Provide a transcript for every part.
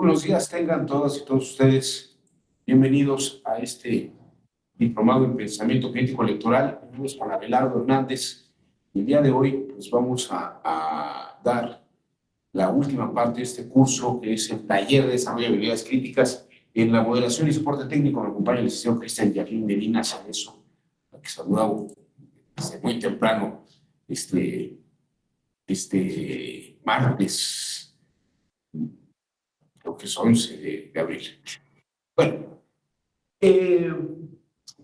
buenos días tengan todas y todos ustedes. Bienvenidos a este diplomado en pensamiento crítico electoral. Venimos con Abelardo Hernández. El día de hoy pues vamos a dar la última parte de este curso, que es el taller de desarrollo de habilidades críticas en la moderación y soporte técnico. Me acompaña el licenciado Cristian Yaclín Medina Saneso, a que saludaba desde muy temprano este martes, creo que es 11 de abril. Bueno, eh,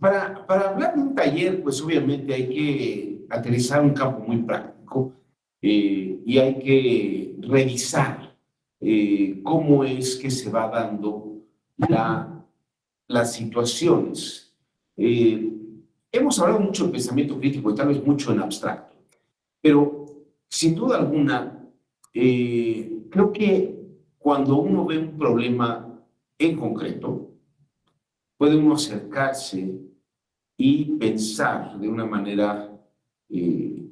para hablar de un taller, pues obviamente hay que aterrizar un campo muy práctico y hay que revisar cómo es que se va dando las situaciones. Hemos hablado mucho de pensamiento crítico y tal vez mucho en abstracto, pero sin duda alguna, creo que cuando uno ve un problema en concreto, puede uno acercarse y pensar de una manera eh,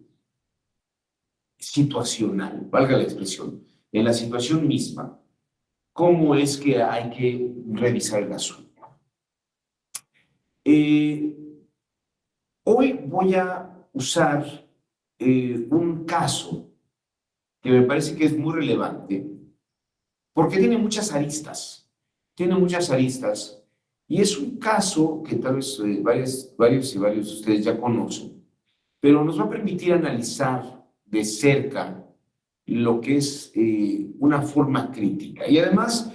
situacional, valga la expresión, en la situación misma, cómo es que hay que revisar el asunto. Eh, Hoy voy a usar un caso que me parece que es muy relevante porque tiene muchas aristas, y es un caso que tal vez varios de ustedes ya conocen, pero nos va a permitir analizar de cerca lo que es una forma crítica. Y además,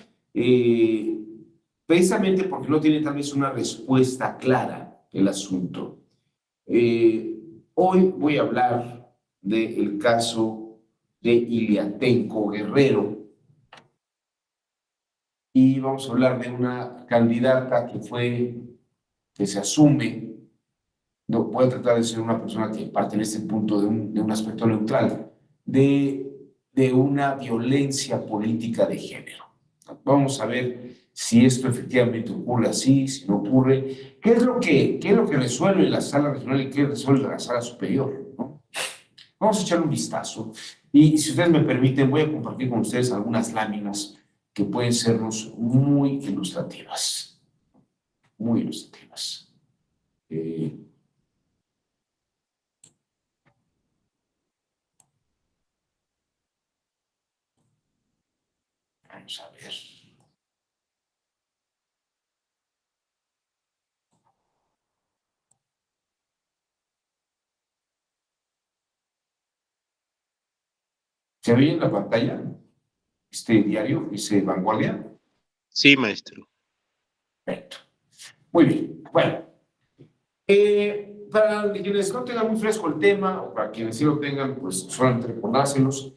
precisamente porque no tiene tal vez una respuesta clara el asunto, hoy voy a hablar del caso de Iliatenco Guerrero, y vamos a hablar de una candidata que se asume. No, voy a tratar de ser una persona que parte en este punto de un aspecto neutral, de una violencia política de género. Vamos a ver si esto efectivamente ocurre así, si no ocurre, qué es lo que resuelve la sala regional y qué resuelve la sala superior, ¿no? Vamos a echarle un vistazo y si ustedes me permiten, voy a compartir con ustedes algunas láminas que pueden sernos muy ilustrativas, muy ilustrativas. Vamos a ver. ¿Se ve en la pantalla este diario, dice Vanguardia? Sí, maestro. Perfecto. Muy bien. Bueno, para quienes no tengan muy fresco el tema, o para quienes sí lo tengan, pues solamente recordárselos.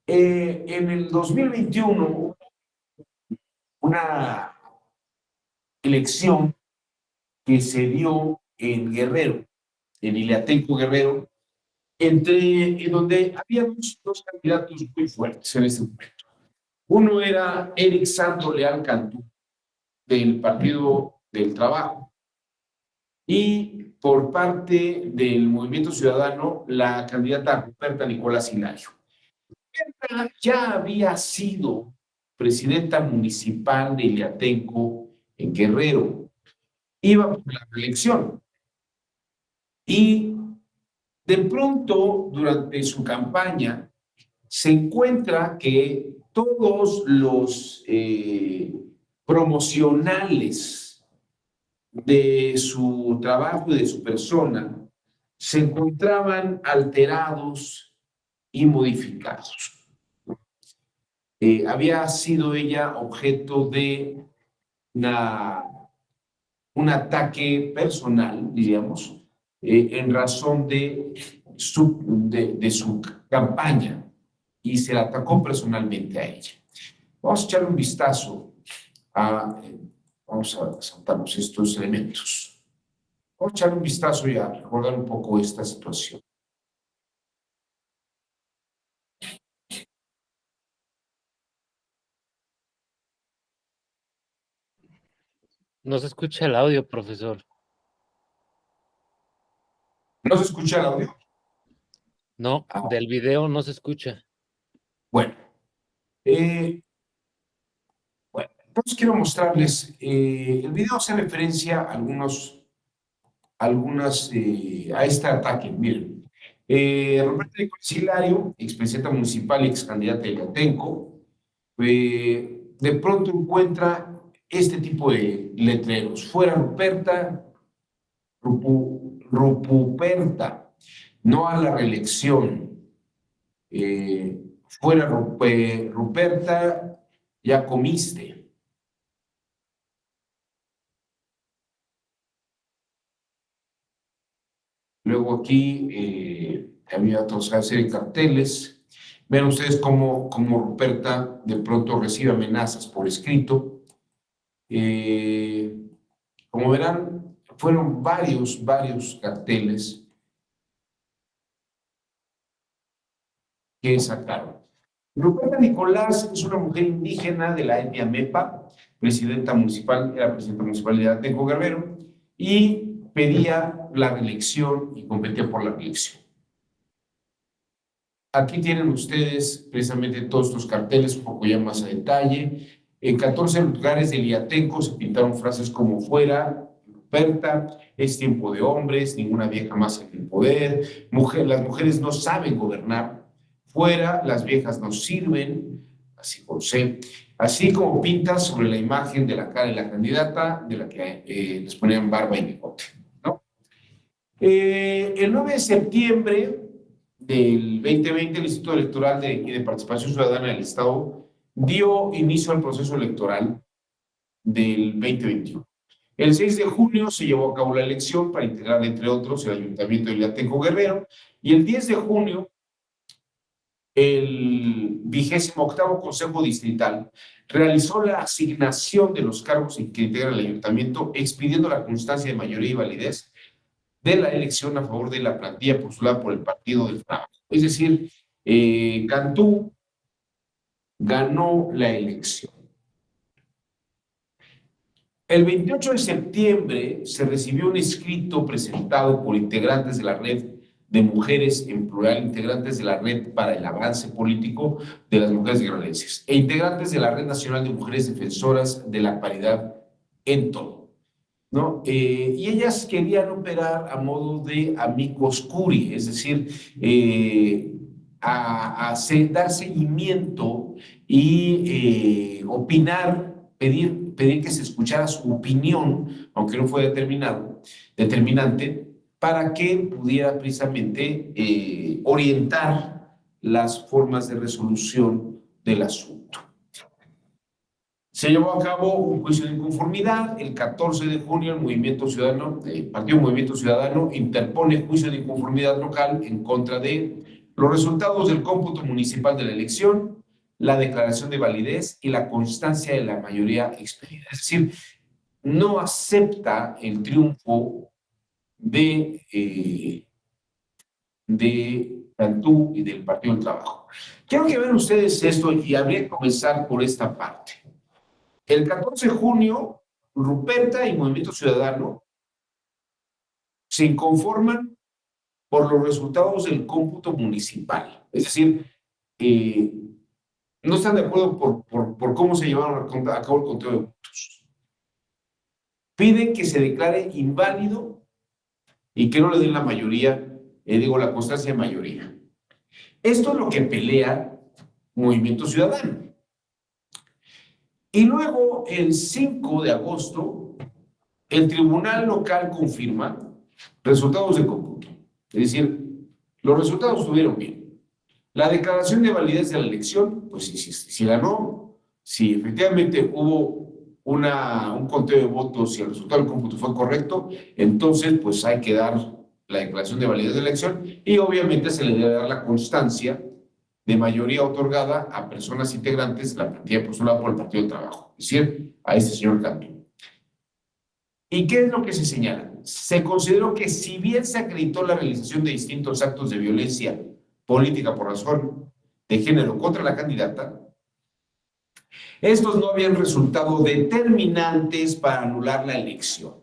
En el 2021 hubo una elección que se dio en Guerrero, en Iliatenco Guerrero, en donde había dos candidatos muy fuertes en ese momento. Uno era Eric Santo Leal Cantú, del Partido del Trabajo, y por parte del Movimiento Ciudadano, la candidata Ruperta Nicolás Hilario. Ruperta ya había sido presidenta municipal de Iliatenco, en Guerrero. Iba por la reelección. Y de pronto, durante su campaña, se encuentra que todos los promocionales de su trabajo y de su persona se encontraban alterados y modificados. Había sido ella objeto de una, un ataque personal, diríamos, en razón de su campaña, y se la atacó personalmente a ella. Vamos a echarle un vistazo vamos a saltarnos estos elementos. Vamos a echarle un vistazo y a recordar un poco esta situación. No se escucha el audio, profesor. ¿No se escucha el audio? No, del video no se escucha. Bueno, Entonces quiero mostrarles, el video hace referencia a a este ataque. Miren, Roberto Nicolás Hilario, expresidenta municipal y ex candidata de Yatenco, de pronto encuentra este tipo de letreros: fuera Ruperta, Rupuperta, no a la reelección, fuera Ruperta, ya comiste. Luego aquí había otra serie de carteles. Ven ustedes cómo Ruperta de pronto recibe amenazas por escrito. Como verán, fueron varios carteles que sacaron. Ruperta Nicolás es una mujer indígena de la etnia Mepa, presidenta municipal, era presidenta municipal de Atenco Guerrero, y pedía la reelección y competía por la reelección. Aquí tienen ustedes precisamente todos estos carteles, un poco ya más a detalle. En 14 lugares del Iatenco se pintaron frases como fuera Ruperta, es tiempo de hombres, ninguna vieja más en el poder, las mujeres no saben gobernar, fuera, las viejas no sirven, así José, así como pintas sobre la imagen de la cara de la candidata, de la que les ponían barba y bigote, ¿no? El 9 de septiembre del 2020, el Instituto Electoral de Participación Ciudadana del Estado dio inicio al proceso electoral del 2021. El 6 de junio se llevó a cabo la elección para integrar, entre otros, el Ayuntamiento de Yatenco Guerrero, y el 10 de junio, el 28º Consejo Distrital realizó la asignación de los cargos que integran el ayuntamiento, expidiendo la constancia de mayoría y validez de la elección a favor de la plantilla postulada por el Partido del Trabajo. Es decir, Cantú ganó la elección. El 28 de septiembre se recibió un escrito presentado por integrantes de la Red de Mujeres, en plural, integrantes de la Red para el Avance Político de las Mujeres Guerrerenses e integrantes de la Red Nacional de Mujeres Defensoras de la Paridad en todo, ¿no? Y ellas querían operar a modo de amicus curiae, es decir, dar seguimiento y opinar, pedir que se escuchara su opinión, aunque no fue determinante, para que pudiera precisamente orientar las formas de resolución del asunto. Se llevó a cabo un juicio de inconformidad. El 14 de junio el Partido Movimiento Ciudadano interpone juicio de inconformidad local en contra de los resultados del cómputo municipal de la elección, la declaración de validez y la constancia de la mayoría expedida. Es decir, no acepta el triunfo de Cantú y del Partido del Trabajo. Quiero que vean ustedes esto y habría que comenzar por esta parte. El 14 de junio, Ruperta y Movimiento Ciudadano se inconforman por los resultados del cómputo municipal. Es decir, no están de acuerdo por cómo se llevaron a cabo el conteo de votos. Piden que se declare inválido y que no le den la mayoría, la constancia de mayoría. Esto es lo que pelea Movimiento Ciudadano. Y luego, el 5 de agosto, el tribunal local confirma resultados de cómputo. Es decir, los resultados estuvieron bien. La declaración de validez de la elección, pues si ganó, si efectivamente hubo un conteo de votos y el resultado del cómputo fue correcto, entonces pues hay que dar la declaración de validez de la elección y obviamente se le debe dar la constancia de mayoría otorgada a personas integrantes de la plantilla postulada por el Partido del Trabajo, es decir, a este señor Cantú. ¿Y qué es lo que se señala? Se consideró que si bien se acreditó la realización de distintos actos de violencia política por razón de género contra la candidata, estos no habían resultado determinantes para anular la elección.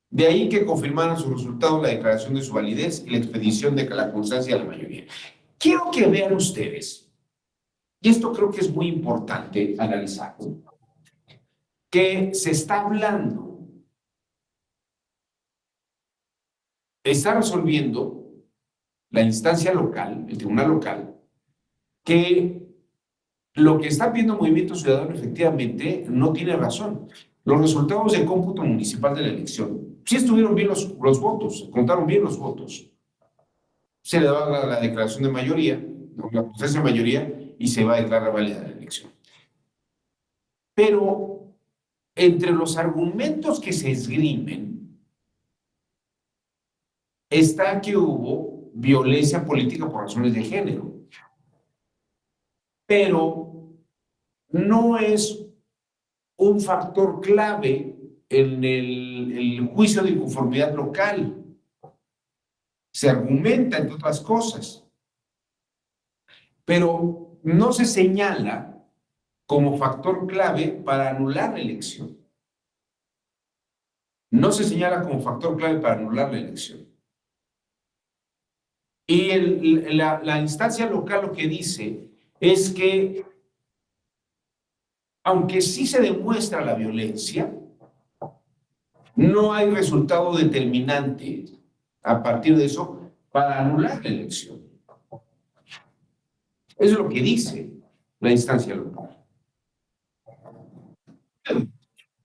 De ahí que confirmaran su resultado la declaración de su validez y la expedición de la constancia de la mayoría. Quiero que vean ustedes, y esto creo que es muy importante analizarlo. que se está hablando, está resolviendo la instancia local, el tribunal local, que lo que está pidiendo Movimiento Ciudadano efectivamente no tiene razón. Los resultados del cómputo municipal de la elección, sí estuvieron bien los votos, se contaron bien los votos. Se le da la declaración de mayoría, la presencia de mayoría, y se va a declarar válida la elección. Pero entre los argumentos que se esgrimen está que hubo violencia política por razones de género, pero no es un factor clave en el juicio de inconformidad local. Se argumenta, entre otras cosas, pero no se señala como factor clave para anular la elección. No se señala como factor clave para anular la elección. Y la instancia local lo que dice es que, aunque sí se demuestra la violencia, no hay resultado determinante a partir de eso para anular la elección. Eso es lo que dice la instancia local.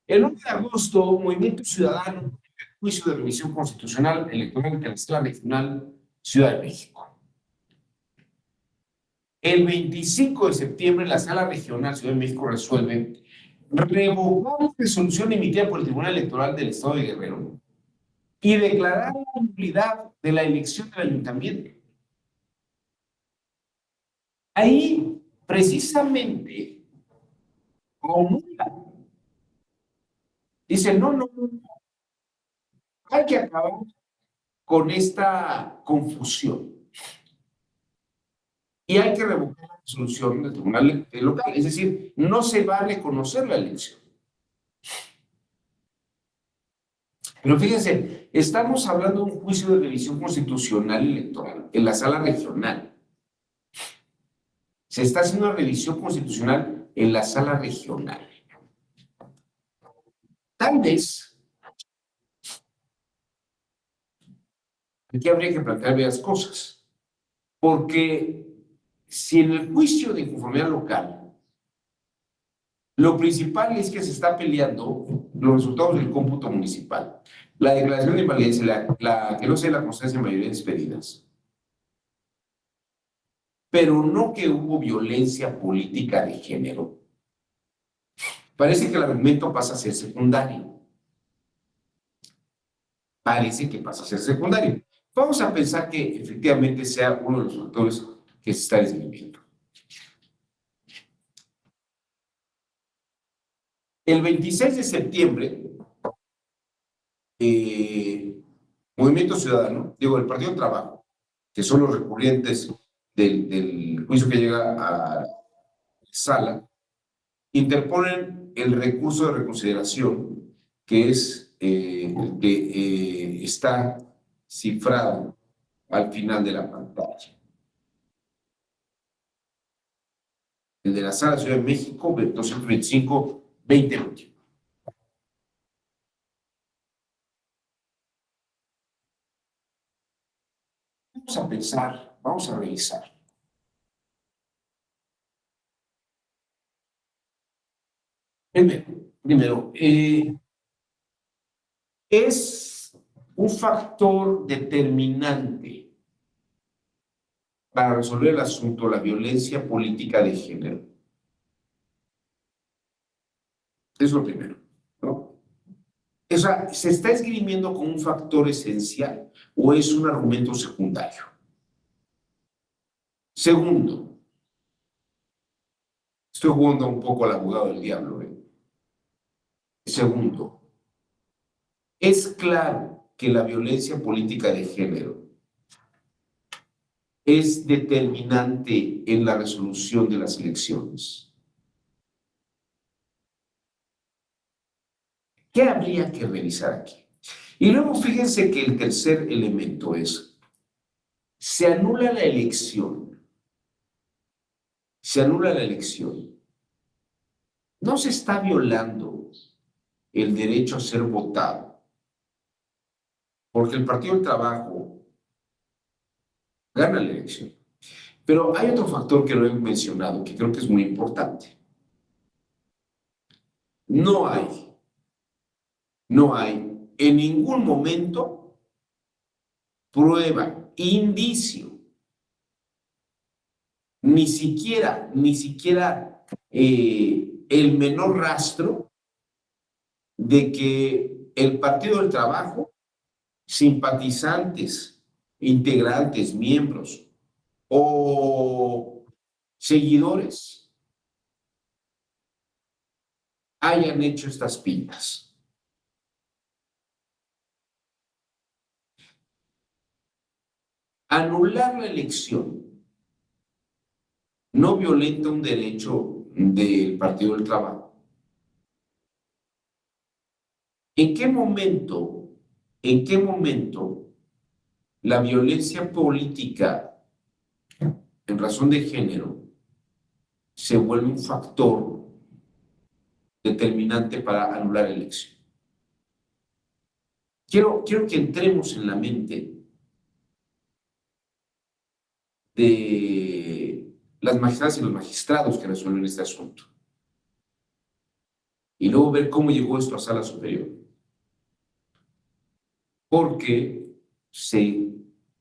El 9 de agosto, Movimiento Ciudadano, juicio de revisión constitucional electoral de la Sala Regional Ciudad de México. El 25 de septiembre, la Sala Regional Ciudad de México resuelve revocar la resolución emitida por el Tribunal Electoral del Estado de Guerrero y declarar la nulidad de la elección del ayuntamiento. Ahí, precisamente, comula. Dice, no, hay que acabar con esta confusión y hay que revocar la resolución del tribunal local. Es decir, no se va a reconocer la elección. Pero fíjense, estamos hablando de un juicio de revisión constitucional electoral en la sala regional. Se está haciendo una revisión constitucional en la sala regional. Tal vez, aquí habría que plantear varias cosas, porque si en el juicio de inconformidad local lo principal es que se está peleando los resultados del cómputo municipal, la declaración de invalidez, que no sea la constancia de mayoría de expedidas, pero no que hubo violencia política de género. Parece que el argumento pasa a ser secundario. Parece que pasa a ser secundario. Vamos a pensar que efectivamente sea uno de los factores que se está esgrimiendo. El 26 de septiembre, Movimiento Ciudadano, digo, el Partido del Trabajo, que son los recurrentes del juicio que llega a la sala, interponen el recurso de reconsideración, que es el que está cifrado al final de la pantalla. El de la Sala Ciudad de México, 225-2021. Vamos a pensar, vamos a revisar. Primero, es un factor determinante para resolver el asunto la violencia política de género. Es lo primero, ¿no? O sea, ¿se está esgrimiendo como un factor esencial o es un argumento secundario? Segundo, estoy jugando un poco al abogado del diablo, ¿eh? Segundo, es claro que la violencia política de género es determinante en la resolución de las elecciones. ¿Qué habría que revisar aquí? Y luego fíjense que el tercer elemento es, se anula la elección. Se anula la elección. No se está violando el derecho a ser votado, porque el Partido del Trabajo gana la elección. Pero hay otro factor que no he mencionado, que creo que es muy importante. No hay en ningún momento prueba, indicio, ni siquiera el menor rastro de que el Partido del Trabajo, simpatizantes, integrantes, miembros o seguidores hayan hecho estas pintas. Anular la elección no violenta un derecho del Partido del Trabajo. ¿En qué momento la violencia política en razón de género se vuelve un factor determinante para anular la elección? Quiero que entremos en la mente de las magistradas y los magistrados que resuelven este asunto y luego ver cómo llegó esto a sala superior. Porque se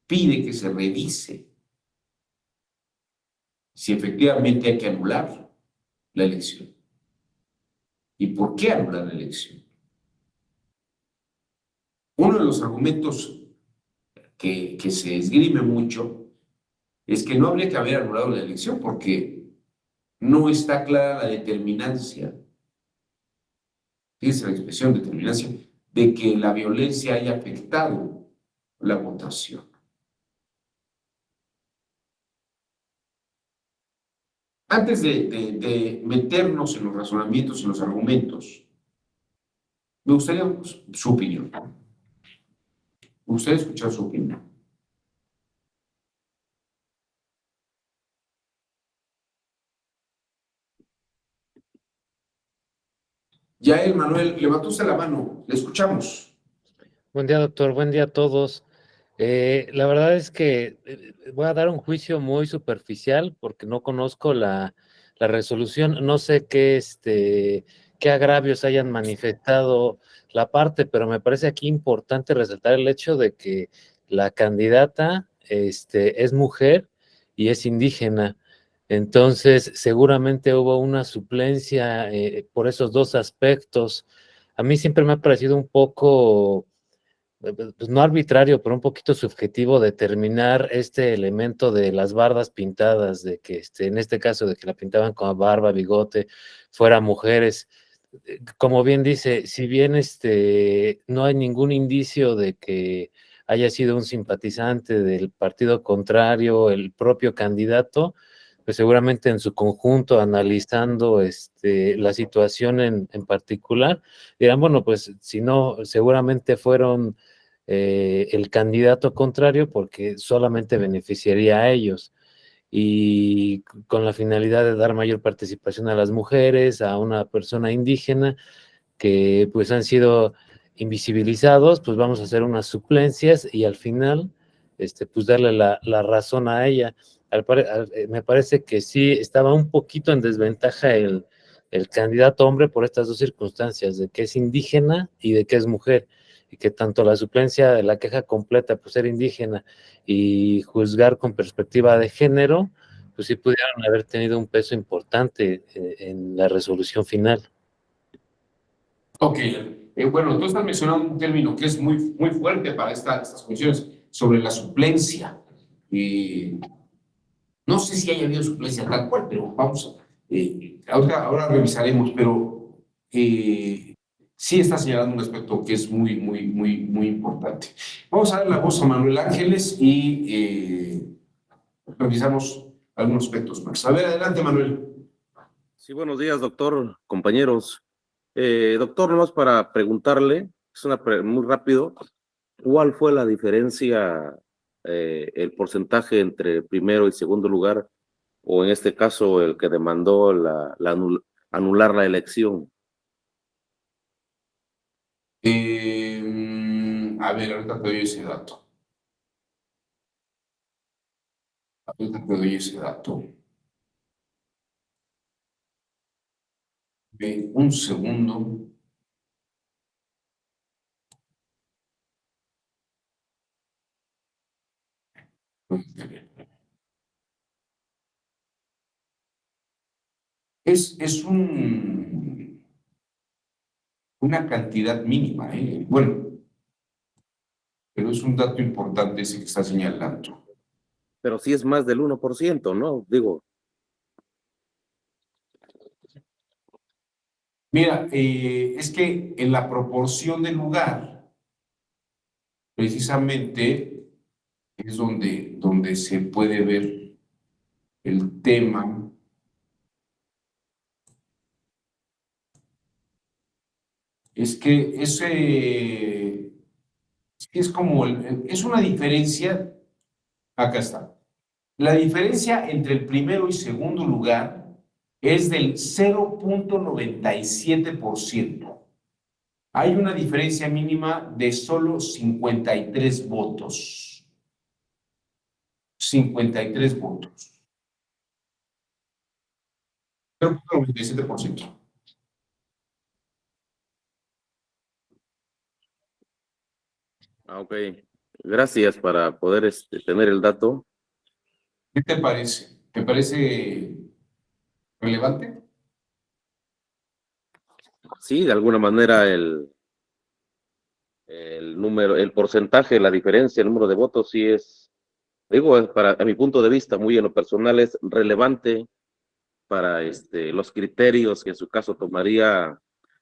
pide que se revise si efectivamente hay que anular la elección. ¿Y por qué anular la elección? Uno de los argumentos que se esgrime mucho es que no habría que haber anulado la elección porque no está clara la determinancia, fíjense la expresión determinancia, de que la violencia haya afectado la votación. Antes de meternos en los razonamientos y los argumentos, me gustaría su opinión. Me gustaría escuchar su opinión. Yael Manuel, levantó usted la mano, le escuchamos. Buen día, doctor. Buen día a todos. La verdad es que voy a dar un juicio muy superficial porque no conozco la resolución. No sé qué agravios hayan manifestado la parte, pero me parece aquí importante resaltar el hecho de que la candidata es mujer y es indígena. Entonces, seguramente hubo una suplencia por esos dos aspectos. A mí siempre me ha parecido un poco pues no arbitrario, pero un poquito subjetivo determinar este elemento de las bardas pintadas, de que en este caso de que la pintaban con barba, bigote, fuera mujeres. Como bien dice, si bien no hay ningún indicio de que haya sido un simpatizante del partido contrario, el propio candidato, pues seguramente en su conjunto, analizando la situación en particular, dirán, bueno, pues si no, seguramente fueron el candidato contrario porque solamente beneficiaría a ellos y con la finalidad de dar mayor participación a las mujeres, a una persona indígena que pues han sido invisibilizados, pues vamos a hacer unas suplencias y al final pues darle la razón a ella. Me parece que sí estaba un poquito en desventaja el candidato hombre por estas dos circunstancias, de que es indígena y de que es mujer, y que tanto la suplencia de la queja completa por ser indígena y juzgar con perspectiva de género, pues sí pudieron haber tenido un peso importante en la resolución final. Ok, bueno, tú estás mencionando un término que es muy fuerte para estas cuestiones sobre la suplencia. No sé si haya habido suplencia tal cual, pero vamos, ahora revisaremos, pero sí está señalando un aspecto que es muy importante. Vamos a dar la voz a Manuel Ángeles y revisamos algunos aspectos más. A ver, adelante, Manuel. Sí, buenos días, doctor, compañeros. Doctor, nomás para preguntarle, es muy rápido, ¿cuál fue la diferencia, el porcentaje entre primero y segundo lugar, o en este caso el que demandó anular la elección? A ver, ahorita te doy ese dato. Ahorita te doy ese dato. Un segundo. Es una cantidad mínima, ¿eh? Bueno, pero es un dato importante ese que está señalando. Pero sí es más del 1%, ¿no? Digo, Mira, es que en la proporción del lugar, precisamente es donde se puede ver el tema. Es que es como, es una diferencia, acá está. La diferencia entre el primero y segundo lugar es del 0,97%. Hay una diferencia mínima de solo 53 votos. 53 votos. 0,97%. ok. Gracias para poder tener el dato. ¿Qué te parece? ¿Te parece relevante? Sí, de alguna manera número, el porcentaje, la diferencia, el número de votos, sí es, digo, a mi punto de vista, muy en lo personal, es relevante para los criterios que en su caso tomaría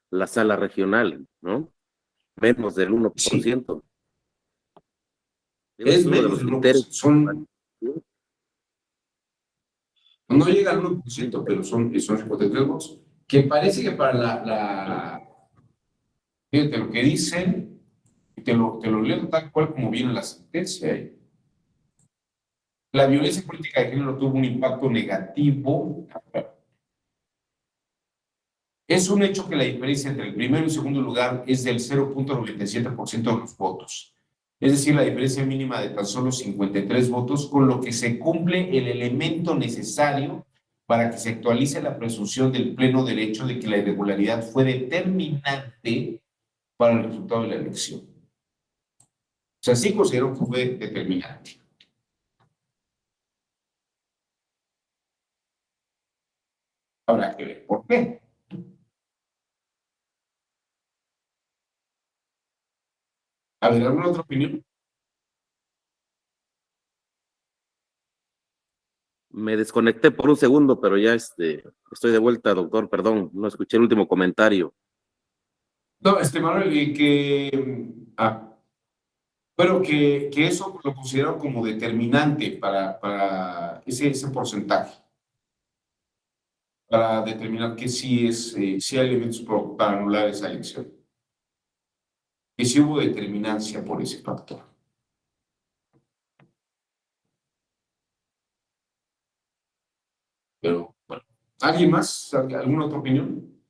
la sala regional, ¿no? Menos del uno por Sí, ciento. Digo, ese es es uno de menos los del 1%. criterios. No llega al 1%, pero son 53 votos. Que parece que para fíjate lo que dicen, te lo leo tal cual como viene la sentencia. La violencia política de género tuvo un impacto negativo. Es un hecho que la diferencia entre el primero y el segundo lugar es del 0,97% de los votos. Es decir, la diferencia mínima de tan solo 53 votos, con lo que se cumple el elemento necesario para que se actualice la presunción del pleno derecho de que la irregularidad fue determinante para el resultado de la elección. O sea, sí considero que fue determinante. Habrá que ver por qué. A ver, ¿alguna otra opinión? Me desconecté por un segundo, pero ya estoy de vuelta, doctor, perdón, no escuché el último comentario. No, Manuel, bueno, que eso lo considero como determinante para ese porcentaje, para determinar que sí hay elementos para anular esa elección, que sí hubo determinancia por ese factor. Pero, bueno, ¿alguien más? ¿Alguna otra opinión?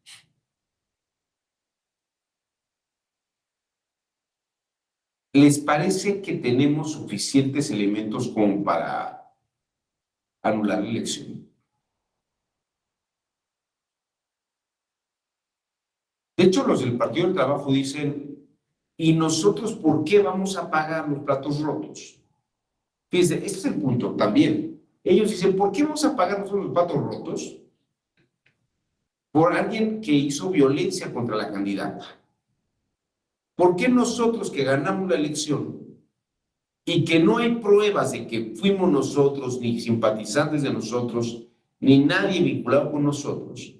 ¿Les parece que tenemos suficientes elementos como para anular la elección? De hecho, los del Partido del Trabajo dicen, ¿y nosotros por qué vamos a pagar los platos rotos? Fíjense, este es el punto también. Ellos dicen, ¿por qué vamos a pagar nosotros los platos rotos? Por alguien que hizo violencia contra la candidata. ¿Por qué nosotros que ganamos la elección y que no hay pruebas de que fuimos nosotros, ni simpatizantes de nosotros, ni nadie vinculado con nosotros,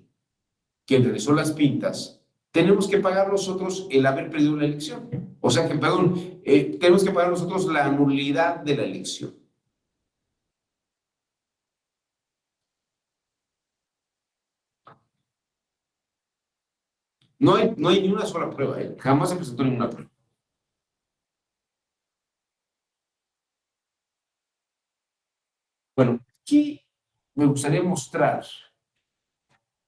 quien realizó las pintas, tenemos que pagar nosotros el haber perdido la elección? O sea que, perdón, tenemos que pagar nosotros la nulidad de la elección. No hay ni una sola prueba, ¿eh? Jamás se presentó ninguna prueba. Bueno, aquí me gustaría mostrar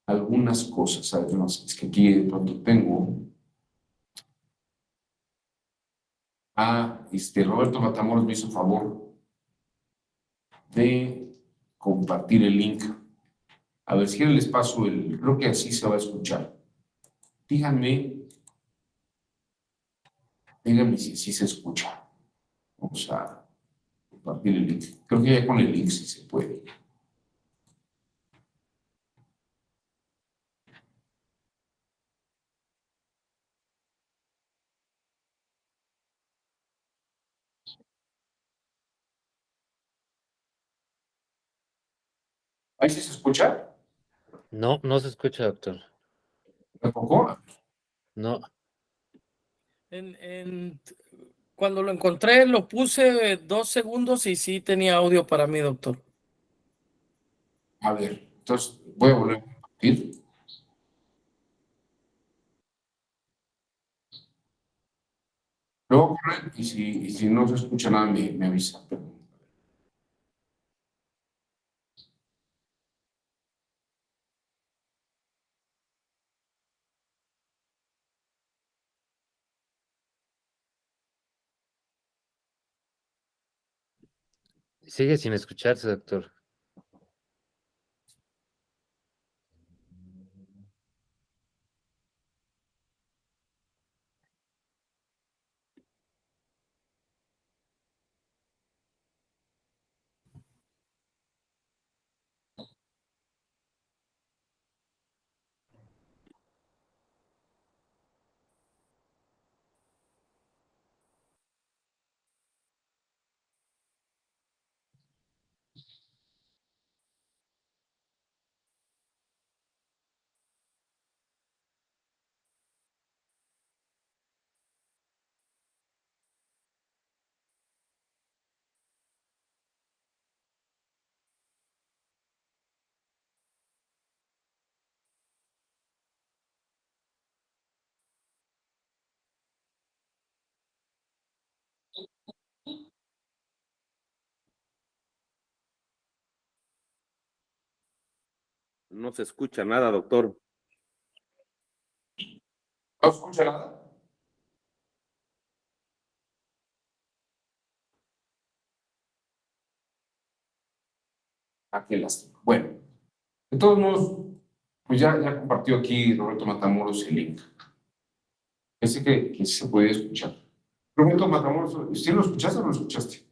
algunas cosas, además, es que aquí de pronto tengo Roberto Matamoros me hizo favor de compartir el link. A ver, si quieren les paso creo que así se va a escuchar. Díganme si se escucha. Vamos a compartir el link. Creo que ya con el link sí se puede. ¿Ahí sí se escucha? No, no se escucha, doctor. ¿Tampoco? No. Cuando lo encontré, lo puse 2 segundos y sí tenía audio para mí, doctor. A ver, entonces voy a volver a compartir. Luego correr y si no se escucha nada me avisa. Sigue sin escucharse, doctor. No se escucha nada, doctor. ¿No se escucha nada? Qué lástima. Bueno, de todos modos, pues ya compartió aquí Roberto Matamoros el link. Pensé que sí se podía escuchar. Roberto Matamoros, ¿sí lo escuchaste o no lo escuchaste?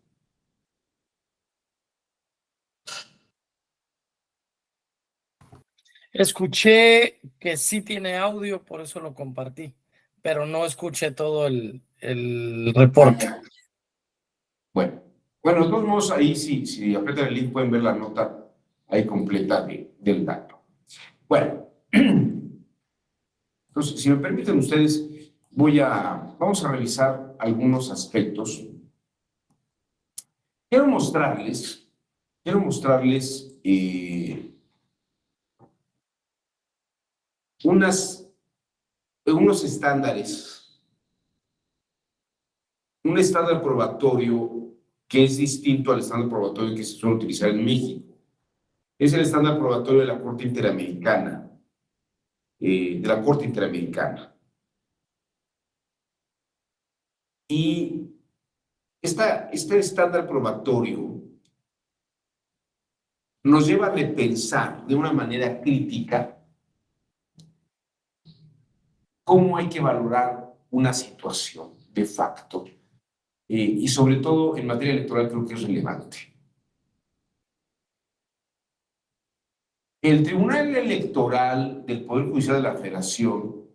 Escuché que sí tiene audio, por eso lo compartí, pero no escuché todo el reporte. Bueno, de todos modos, ahí si aprietan el link pueden ver la nota ahí completa del dato. Bueno, entonces, si me permiten ustedes, vamos a revisar algunos aspectos. Quiero mostrarles unos estándares, un estándar probatorio que es distinto al estándar probatorio que se suele utilizar en México. Es el estándar probatorio de la Corte Interamericana, Y este estándar probatorio nos lleva a repensar de una manera crítica cómo hay que valorar una situación de facto. Y sobre todo en materia electoral creo que es relevante. El Tribunal Electoral del Poder Judicial de la Federación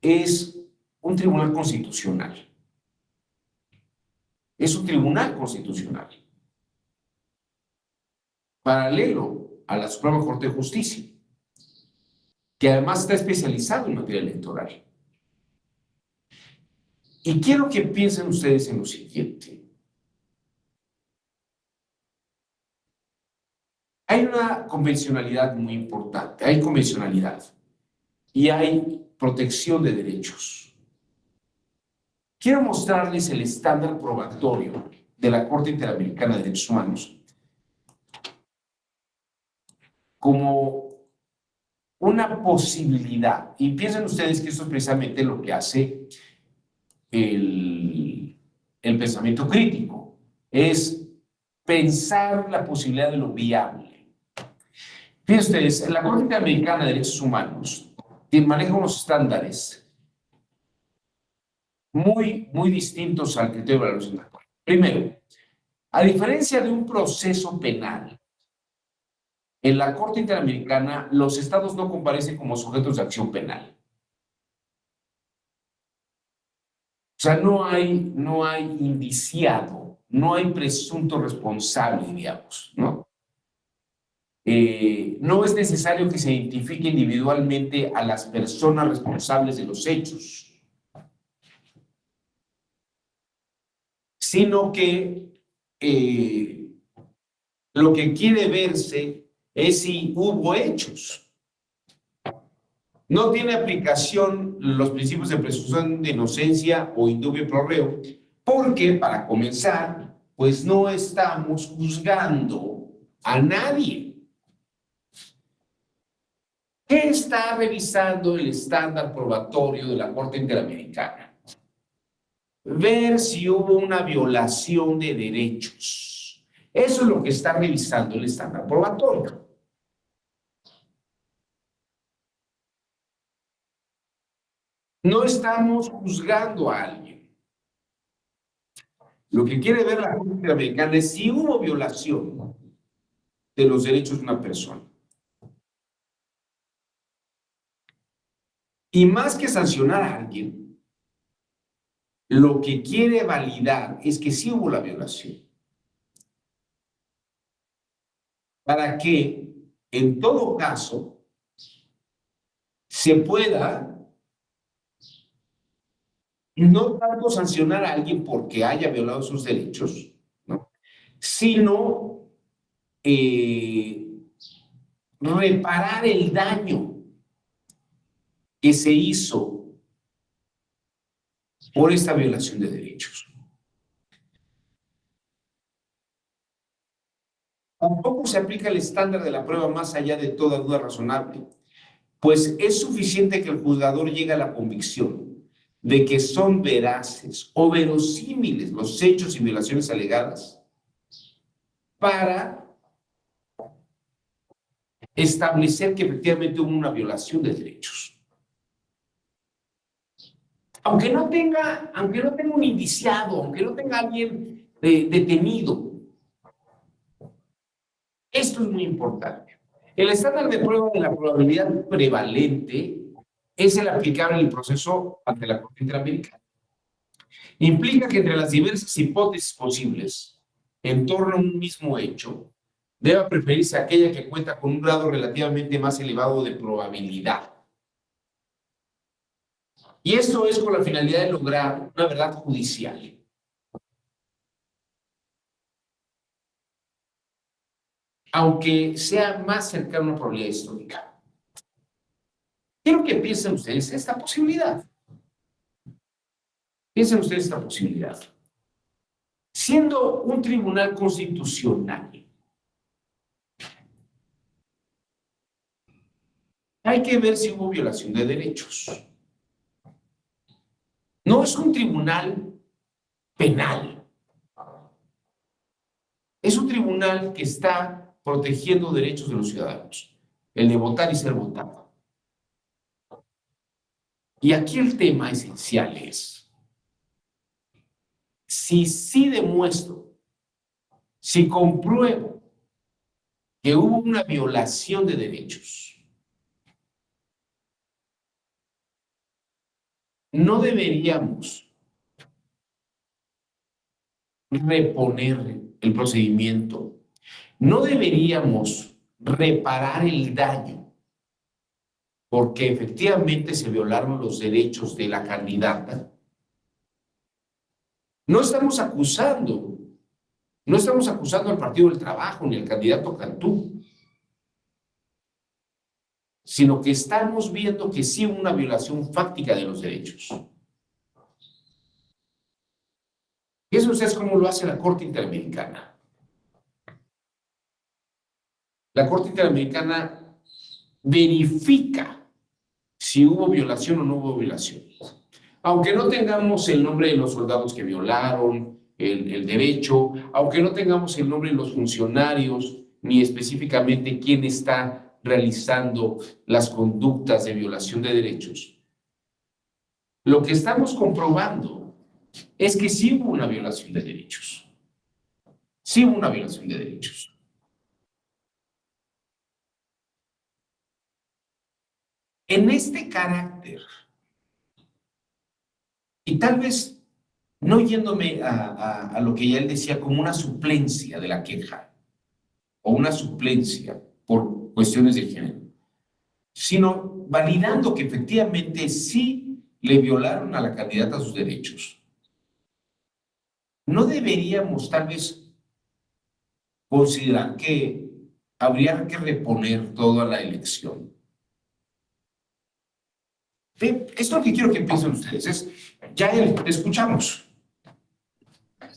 es un tribunal constitucional. Es un tribunal constitucional, paralelo a la Suprema Corte de Justicia, que además está especializado en materia electoral. Y quiero que piensen ustedes en lo siguiente. Hay una convencionalidad muy importante, hay convencionalidad y hay protección de derechos. Quiero mostrarles el estándar probatorio de la Corte Interamericana de Derechos Humanos como una posibilidad. Y piensen ustedes que esto es precisamente lo que hace el el pensamiento crítico, es pensar la posibilidad de lo viable. Fíjense ustedes, la Corte Interamericana de Derechos Humanos maneja unos estándares muy distintos al criterio de valoración actual. Primero, a diferencia de un proceso penal, en la Corte Interamericana los estados no comparecen como sujetos de acción penal. O sea, no hay indiciado, no hay presunto responsable, digamos, ¿no? No es necesario que se identifique individualmente a las personas responsables de los hechos, sino que lo que quiere verse es si hubo hechos. No tiene aplicación los principios de presunción de inocencia o indubio pro reo, porque, para comenzar, pues no estamos juzgando a nadie. ¿Qué está revisando el estándar probatorio de la Corte Interamericana? Ver si hubo una violación de derechos. Eso es lo que está revisando el estándar probatorio. No estamos juzgando a alguien. Lo que quiere ver la Corte Interamericana es si hubo violación de los derechos de una persona. Y más que sancionar a alguien, lo que quiere validar es que sí hubo la violación. Para que, en todo caso, se pueda no tanto sancionar a alguien porque haya violado sus derechos, ¿no?, sino reparar el daño que se hizo por esta violación de derechos. Tampoco se aplica el estándar de la prueba más allá de toda duda razonable, pues es suficiente que el juzgador llegue a la convicción de que son veraces o verosímiles los hechos y violaciones alegadas para establecer que efectivamente hubo una violación de derechos. Aunque no tenga un indiciado, aunque no tenga alguien detenido. Esto es muy importante. El estándar de prueba de la probabilidad prevalente es el aplicable en el proceso ante la Corte Interamericana. Implica que entre las diversas hipótesis posibles en torno a un mismo hecho, debe preferirse aquella que cuenta con un grado relativamente más elevado de probabilidad. Y esto es con la finalidad de lograr una verdad judicial. Aunque sea más cercana a una probabilidad histórica. Quiero que piensen ustedes esta posibilidad. Piensen ustedes esta posibilidad. Siendo un tribunal constitucional, hay que ver si hubo violación de derechos. No es un tribunal penal. Es un tribunal que está protegiendo derechos de los ciudadanos, el de votar y ser votado. Y aquí el tema esencial es, si sí demuestro, si compruebo que hubo una violación de derechos, no deberíamos reponer el procedimiento, no deberíamos reparar el daño, porque efectivamente se violaron los derechos de la candidata. No estamos acusando al Partido del Trabajo ni al candidato Cantú, sino que estamos viendo que sí hubo una violación fáctica de los derechos. Y eso es como lo hace la Corte Interamericana. La Corte Interamericana verifica si hubo violación o no hubo violación. Aunque no tengamos el nombre de los soldados que violaron el derecho, aunque no tengamos el nombre de los funcionarios, ni específicamente quién está realizando las conductas de violación de derechos, lo que estamos comprobando es que sí hubo una violación de derechos. Sí hubo una violación de derechos. En este carácter, y tal vez no yéndome a lo que ya él decía como una suplencia de la queja o una suplencia por cuestiones de género, sino validando que efectivamente sí le violaron a la candidata sus derechos. No deberíamos tal vez considerar que habría que reponer toda la elección. Esto es lo que quiero que piensen ustedes. Ya te escuchamos.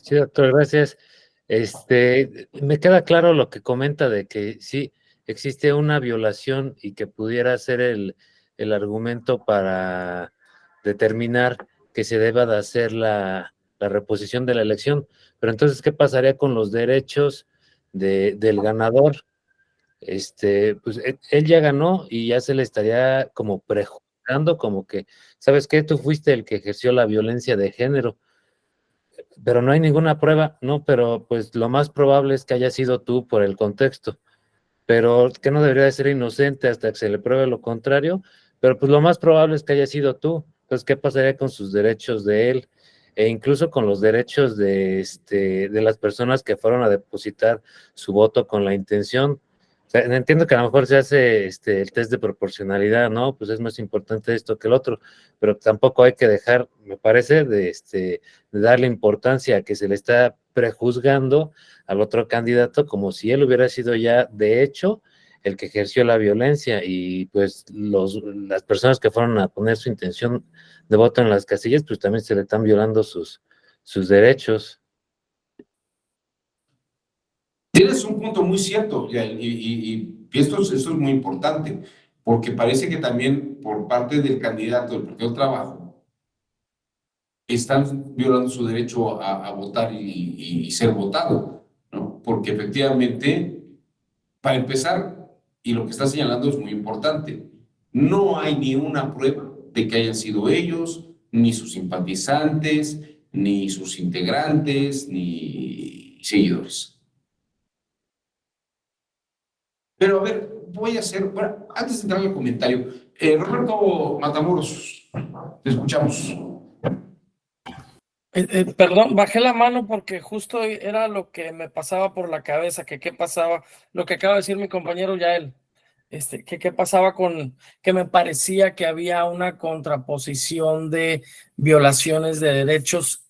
Sí, doctor, gracias. Me queda claro lo que comenta de que sí existe una violación y que pudiera ser el argumento para determinar que se deba de hacer la reposición de la elección. Pero entonces, ¿qué pasaría con los derechos del ganador? Pues él ya ganó y ya se le estaría como prejuzgando, como que, ¿sabes qué? Tú fuiste el que ejerció la violencia de género, pero no hay ninguna prueba, no, pero pues lo más probable es que haya sido tú por el contexto, pero que no debería de ser inocente hasta que se le pruebe lo contrario, pero pues lo más probable es que haya sido tú. Entonces, ¿qué pasaría con sus derechos de él? E incluso con los derechos de las personas que fueron a depositar su voto con la intención. O sea, entiendo que a lo mejor se hace el test de proporcionalidad, ¿no? Pues es más importante esto que el otro, pero tampoco hay que dejar, me parece, de darle importancia a que se le está prejuzgando al otro candidato como si él hubiera sido ya de hecho el que ejerció la violencia y pues las personas que fueron a poner su intención de voto en las casillas pues también se le están violando sus derechos. Tienes un punto muy cierto y esto es muy importante porque parece que también por parte del candidato del Partido del Trabajo están violando su derecho a votar y ser votado, ¿no? Porque efectivamente, para empezar, y lo que está señalando es muy importante, no hay ni una prueba de que hayan sido ellos, ni sus simpatizantes, ni sus integrantes, ni seguidores. Pero a ver, voy a hacer, bueno, antes de entrar al comentario, Roberto Matamoros, te escuchamos. Perdón, bajé la mano porque justo era lo que me pasaba por la cabeza, que qué pasaba, lo que acaba de decir mi compañero Yael, que qué pasaba que me parecía que había una contraposición de violaciones de derechos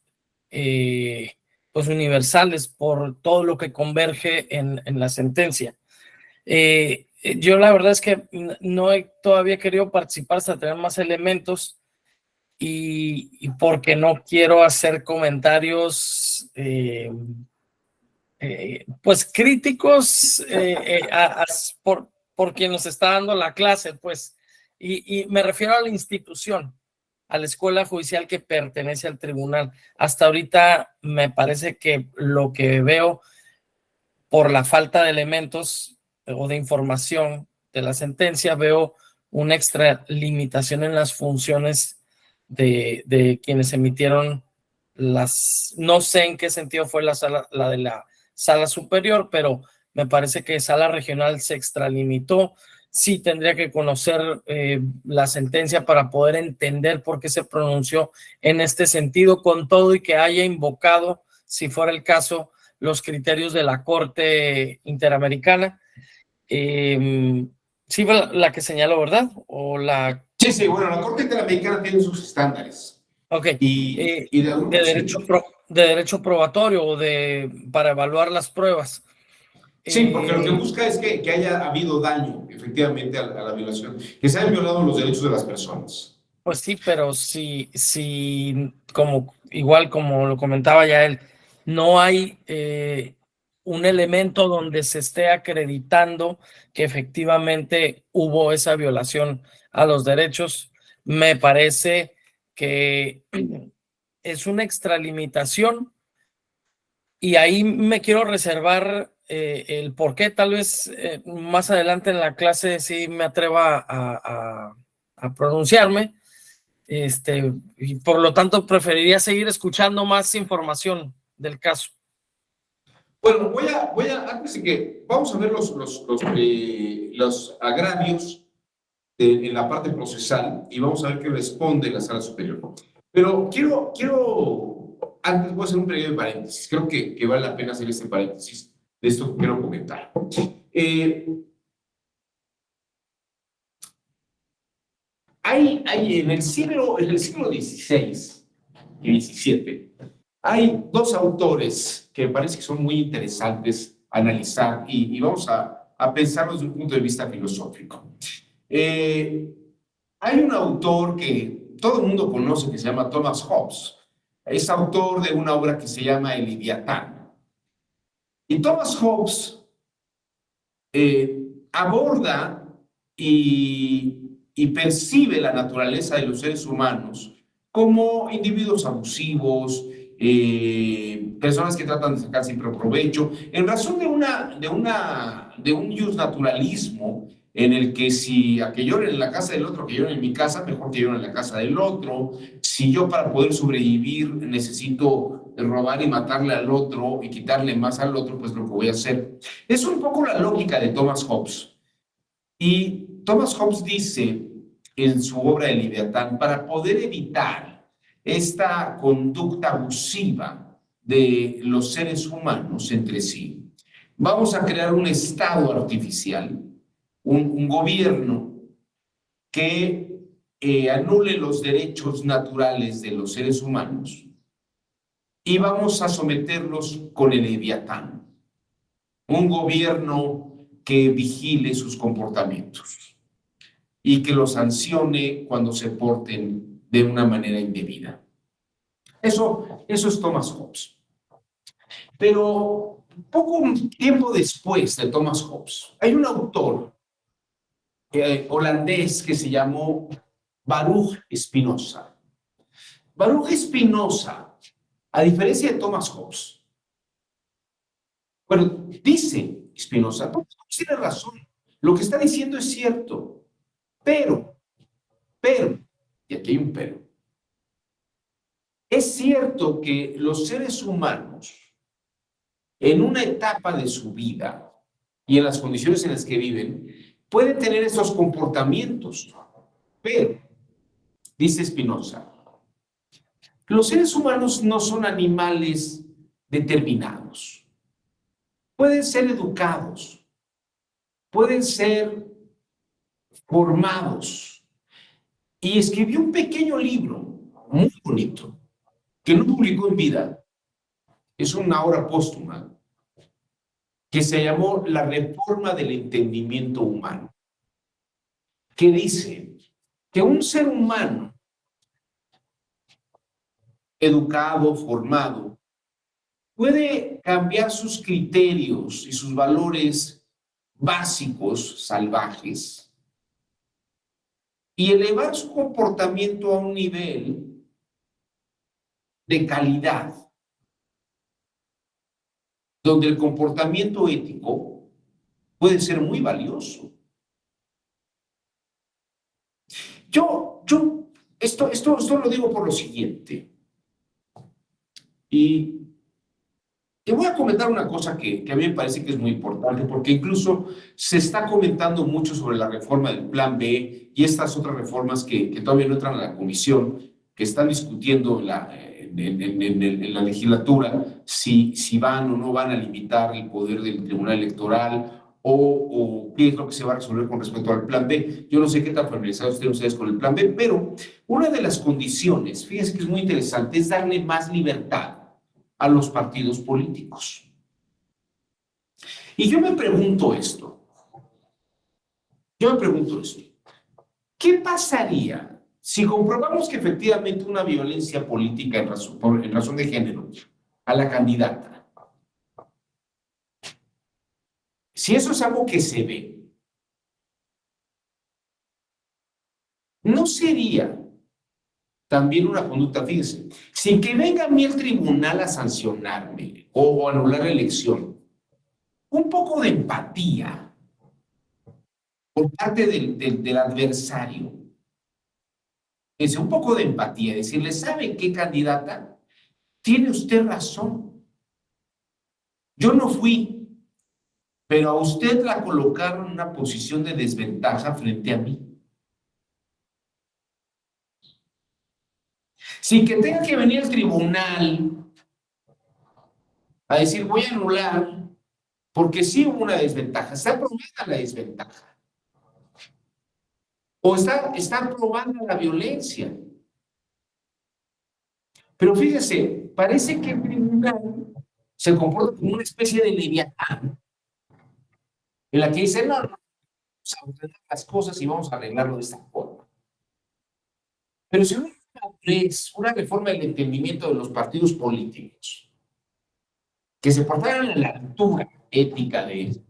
pues universales por todo lo que converge en la sentencia. Yo la verdad es que no he todavía querido participar hasta tener más elementos y porque no quiero hacer comentarios pues críticos por quien nos está dando la clase, pues, y me refiero a la institución, a la escuela judicial que pertenece al tribunal. Hasta ahorita me parece que lo que veo por la falta de elementos o de información de la sentencia, veo una extra limitación en las funciones de quienes emitieron no sé en qué sentido fue la de la sala superior, pero me parece que sala regional se extralimitó. Sí tendría que conocer la sentencia para poder entender por qué se pronunció en este sentido, con todo y que haya invocado, si fuera el caso, los criterios de la Corte Interamericana. Sí, la que señaló, ¿verdad? O la... Sí, bueno, la Corte Interamericana tiene sus estándares. Ok. Y de derecho probatorio o para evaluar las pruebas. Sí, porque lo que busca es que haya habido daño, efectivamente, a la violación, que se hayan violado los derechos de las personas. Pues sí, pero si igual como lo comentaba ya él, no hay un elemento donde se esté acreditando que efectivamente hubo esa violación a los derechos, me parece que es una extralimitación, y ahí me quiero reservar el por qué. Tal vez más adelante en la clase sí me atreva a pronunciarme, y por lo tanto preferiría seguir escuchando más información del caso. Bueno, antes de que, vamos a ver los agravios en la parte procesal y vamos a ver qué responde la sala superior. Pero antes voy a hacer un breve paréntesis. Creo que vale la pena hacer este paréntesis de esto que quiero comentar. En el siglo XVI y XVII, hay dos autores que me parece que son muy interesantes analizar y vamos a pensarlo desde un punto de vista filosófico. Hay un autor que todo el mundo conoce que se llama Thomas Hobbes. Es autor de una obra que se llama El Leviatán. Y Thomas Hobbes aborda y percibe la naturaleza de los seres humanos como individuos abusivos, personas que tratan de sacar siempre provecho, en razón de un justnaturalismo en el que si a que lloren en la casa del otro, que lloren en mi casa, mejor que lloren en la casa del otro. Si yo para poder sobrevivir necesito robar y matarle al otro y quitarle más al otro, pues lo que voy a hacer. Es un poco la lógica de Thomas Hobbes. Y Thomas Hobbes dice en su obra El Leviatán, para poder evitar esta conducta abusiva de los seres humanos entre sí, vamos a crear un estado artificial, un gobierno que anule los derechos naturales de los seres humanos y vamos a someterlos con el Leviatán, un gobierno que vigile sus comportamientos y que los sancione cuando se porten de una manera indebida. Eso es Thomas Hobbes. Pero poco tiempo después de Thomas Hobbes, hay un autor holandés que se llamó Baruch Spinoza. Baruch Spinoza, a diferencia de Thomas Hobbes, bueno, dice Spinoza, Thomas Hobbes tiene razón, lo que está diciendo es cierto, pero, y aquí hay un pero, es cierto que los seres humanos, en una etapa de su vida y en las condiciones en las que viven, pueden tener esos comportamientos, pero, dice Spinoza, los seres humanos no son animales determinados. Pueden ser educados, pueden ser formados. Y escribió un pequeño libro, muy bonito, que no publicó en vida, es una obra póstuma, que se llamó La Reforma del Entendimiento Humano, que dice que un ser humano educado, formado, puede cambiar sus criterios y sus valores básicos, salvajes, y elevar su comportamiento a un nivel de calidad, donde el comportamiento ético puede ser muy valioso. Esto lo digo por lo siguiente. Y te voy a comentar una cosa que a mí me parece que es muy importante, porque incluso se está comentando mucho sobre la reforma del Plan B y estas otras reformas que todavía no entran a la comisión, que están discutiendo en la legislatura si van o no van a limitar el poder del Tribunal Electoral o qué es lo que se va a resolver con respecto al Plan B. Yo no sé qué tan familiarizados estén ustedes con el Plan B, pero una de las condiciones, fíjense que es muy interesante, es darle más libertad a los partidos políticos. Y yo me pregunto esto. ¿Qué pasaría si comprobamos que efectivamente una violencia política en razón de género a la candidata, si eso es algo que se ve, no sería también una conducta, fíjense, sin que venga a mí el tribunal a sancionarme o anular la elección, un poco de empatía por parte del adversario. Es un poco de empatía, decirle, ¿sabe qué, candidata? Tiene usted razón. Yo no fui, pero a usted la colocaron en una posición de desventaja frente a mí. Sin que tenga que venir el tribunal a decir, voy a anular, porque sí hubo una desventaja, está aprobada la desventaja. O está aprobada la violencia. Pero fíjese, parece que el tribunal se comporta como una especie de leviatán, en la que dice, no, vamos a ordenar las cosas y vamos a arreglarlo de esta forma. Pero si una reforma del entendimiento de los partidos políticos, que se portaran a la altura ética de eso,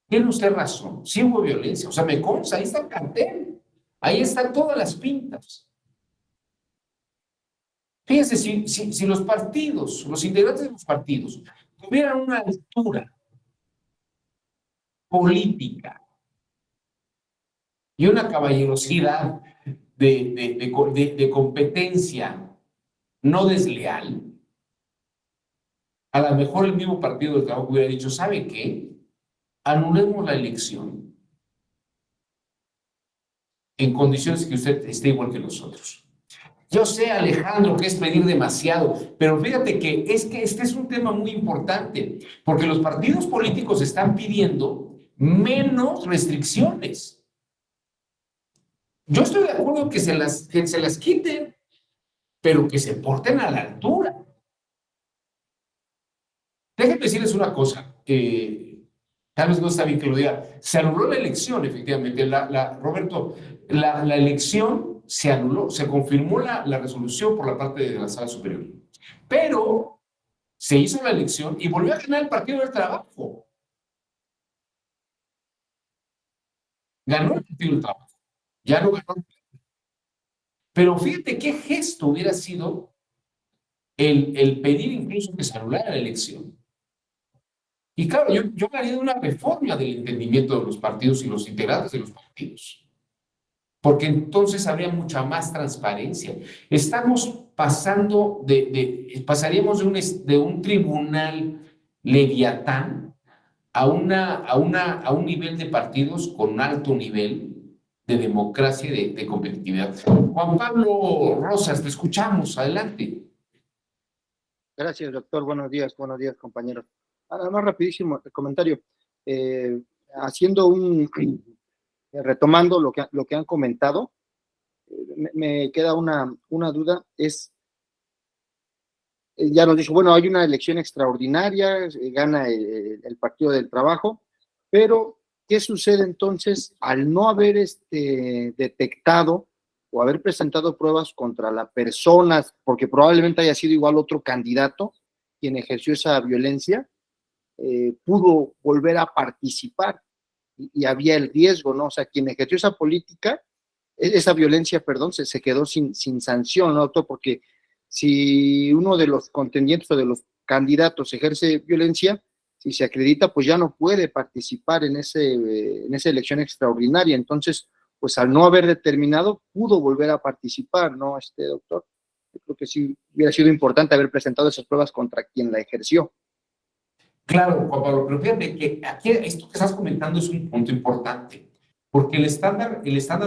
tiene usted razón, sí hubo violencia, o sea, me consta, ahí está el cartel, ahí están todas las pintas. Fíjense, si los partidos, los integrantes de los partidos, tuvieran una altura política y una caballerosidad de competencia no desleal, a lo mejor el mismo Partido del Trabajo hubiera dicho, ¿sabe qué? Anulemos la elección en condiciones que usted esté igual que nosotros. Yo sé, Alejandro, que es pedir demasiado, pero fíjate que este es un tema muy importante, porque los partidos políticos están pidiendo menos restricciones. Yo estoy de acuerdo que se las quiten, pero que se porten a la altura. Déjenme decirles una cosa, tal vez no está bien que lo diga. Se anuló la elección, efectivamente. Roberto, la elección se anuló, se confirmó la resolución por la parte de la Sala Superior. Pero se hizo la elección y volvió a ganar el Partido del Trabajo. Ganó el Partido del Trabajo. Ya no ganó. Pero fíjate qué gesto hubiera sido el pedir incluso que se anulara la elección. Y claro, yo haría una reforma del entendimiento de los partidos y los integrantes de los partidos, porque entonces habría mucha más transparencia. Estamos pasaríamos de un tribunal leviatán a un nivel de partidos con alto nivel de democracia y de competitividad. Juan Pablo Rosas, te escuchamos, adelante. Gracias, doctor. Buenos días, compañeros. Nada más rapidísimo el comentario. Retomando lo que han comentado, me queda una duda, ya nos dijo, bueno, hay una elección extraordinaria, gana el Partido del Trabajo, pero ¿qué sucede entonces al no haber detectado o haber presentado pruebas contra la persona, porque probablemente haya sido igual otro candidato quien ejerció esa violencia? Pudo volver a participar y había el riesgo, ¿no? O sea, quien ejerció esa violencia, perdón, se quedó sin sanción, ¿no, doctor? Porque si uno de los contendientes o de los candidatos ejerce violencia, si se acredita, pues ya no puede participar en esa elección extraordinaria. Entonces, pues al no haber determinado, pudo volver a participar, ¿no, doctor? Yo creo que sí hubiera sido importante haber presentado esas pruebas contra quien la ejerció. Claro, Juan Pablo, pero fíjate que aquí esto que estás comentando es un punto importante, porque el estándar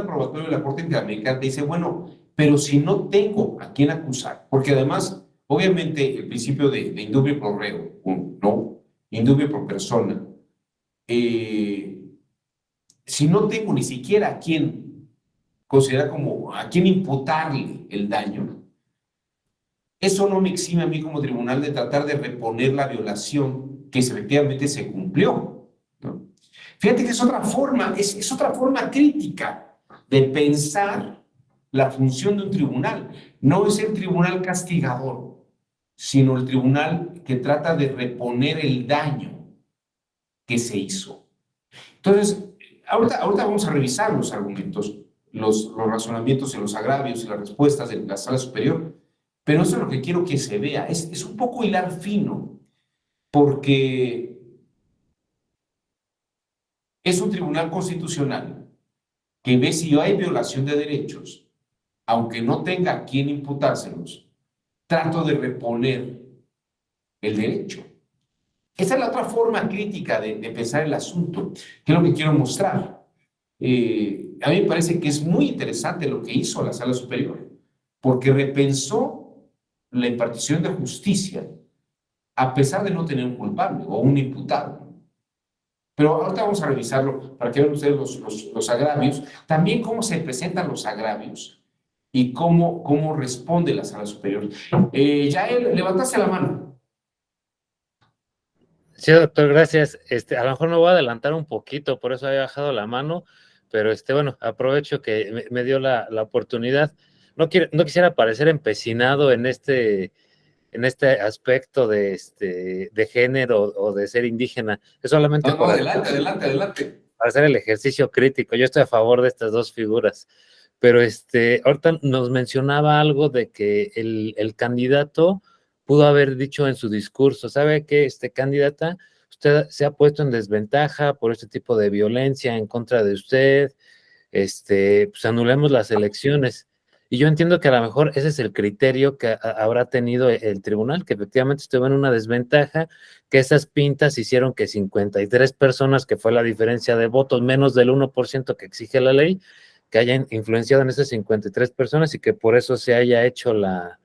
probatorio de la Corte Interamericana te dice, bueno, pero si no tengo a quién acusar, porque además, obviamente, el principio de indubio pro reo, ¿no? Indubio pro persona, si no tengo ni siquiera a quién considerar a quién imputarle el daño, eso no me exime a mí como tribunal de tratar de reponer la violación que efectivamente se cumplió, ¿no? Fíjate que es otra forma crítica de pensar la función de un tribunal. No es el tribunal castigador, sino el tribunal que trata de reponer el daño que se hizo. Entonces, ahorita vamos a revisar los argumentos. los razonamientos y los agravios y las respuestas de la sala superior, pero eso es lo que quiero que se vea. Es un poco hilar fino, porque es un tribunal constitucional que ve si hay violación de derechos, aunque no tenga a quién imputárselos, trato de reponer el derecho. Esa es la otra forma crítica de pensar el asunto, que es lo que quiero mostrar. A mí me parece que es muy interesante lo que hizo la Sala Superior, porque repensó la impartición de justicia, a pesar de no tener un culpable o un imputado. Pero ahorita vamos a revisarlo para que vean ustedes los agravios, también cómo se presentan los agravios y cómo responde la Sala Superior. Yael, levantaste la mano. Sí, doctor, gracias. A lo mejor me voy a adelantar un poquito, por eso había bajado la mano, pero bueno, aprovecho que me dio la oportunidad. No quisiera parecer empecinado en este aspecto de género o de ser indígena. Es solamente No, adelante. para hacer el ejercicio crítico. Yo estoy a favor de estas dos figuras. Pero ahorita nos mencionaba algo de que el candidato pudo haber dicho en su discurso, ¿sabe qué, candidata? Usted se ha puesto en desventaja por este tipo de violencia en contra de usted, pues anulemos las elecciones. Y yo entiendo que a lo mejor ese es el criterio que habrá tenido el tribunal, que efectivamente estuvo en una desventaja, que esas pintas hicieron que 53 personas, que fue la diferencia de votos, menos del 1% que exige la ley, que hayan influenciado en esas 53 personas y que por eso se haya hecho la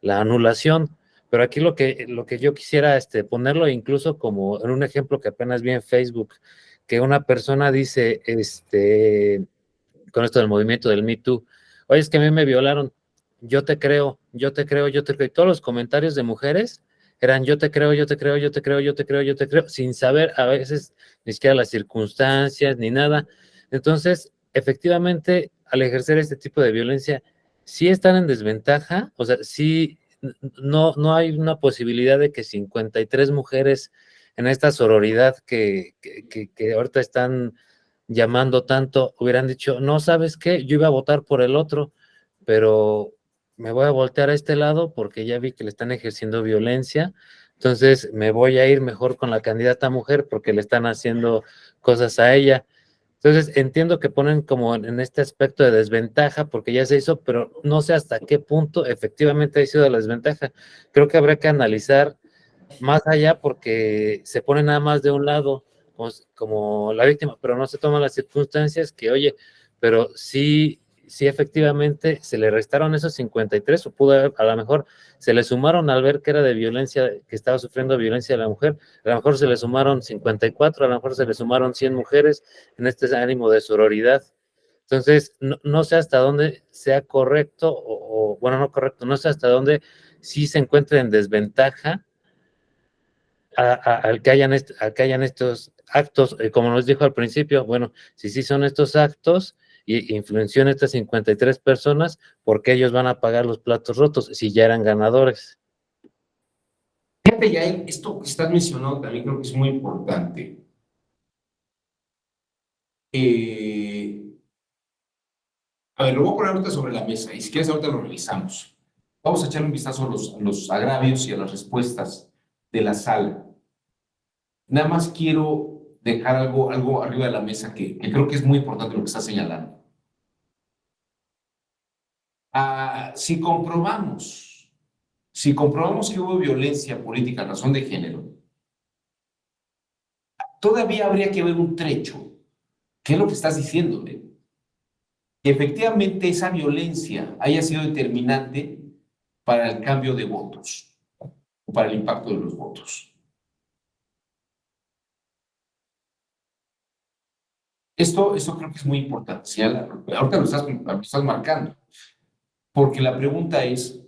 anulación. Pero aquí lo que yo quisiera ponerlo incluso como en un ejemplo que apenas vi en Facebook, que una persona dice, con esto del movimiento del Me Too, oye, es que a mí me violaron, yo te creo, yo te creo, yo te creo, y todos los comentarios de mujeres eran yo te creo, yo te creo, yo te creo, yo te creo, yo te creo, sin saber a veces ni siquiera las circunstancias ni nada. Entonces, efectivamente, al ejercer este tipo de violencia, sí están en desventaja, o sea, sí, no hay una posibilidad de que 53 mujeres en esta sororidad que ahorita están llamando tanto, hubieran dicho, no, ¿sabes qué? Yo iba a votar por el otro, pero me voy a voltear a este lado porque ya vi que le están ejerciendo violencia, entonces me voy a ir mejor con la candidata mujer porque le están haciendo cosas a ella. Entonces entiendo que ponen como en este aspecto de desventaja porque ya se hizo, pero no sé hasta qué punto efectivamente ha sido la desventaja. Creo que habrá que analizar más allá porque se pone nada más de un lado como la víctima, pero no se toman las circunstancias que, oye, pero sí efectivamente se le restaron esos 53 o pudo haber, a lo mejor se le sumaron al ver que era de violencia, que estaba sufriendo violencia de la mujer, a lo mejor se le sumaron 54, a lo mejor se le sumaron 100 mujeres en este ánimo de sororidad. Entonces, no sé hasta dónde sea correcto bueno, no correcto, no sé hasta dónde sí se encuentre en desventaja al que hayan estos actos, como nos dijo al principio, bueno, si sí son estos actos y influenció en estas 53 personas, ¿por qué ellos van a pagar los platos rotos si ya eran ganadores? Fíjate, ya esto que estás mencionando también creo que es muy importante. A ver, lo voy a poner ahorita sobre la mesa y si quieres ahorita lo revisamos. Vamos a echar un vistazo a los agravios y a las respuestas de la sala. Nada más quiero dejar algo arriba de la mesa que creo que es muy importante lo que está señalando. Si comprobamos que hubo violencia política en razón de género, todavía habría que ver un trecho. ¿Qué es lo que estás diciéndole? Que efectivamente esa violencia haya sido determinante para el cambio de votos o para el impacto de los votos. Esto creo que es muy importante. ¿Sí? Ahorita lo estás marcando, porque la pregunta es,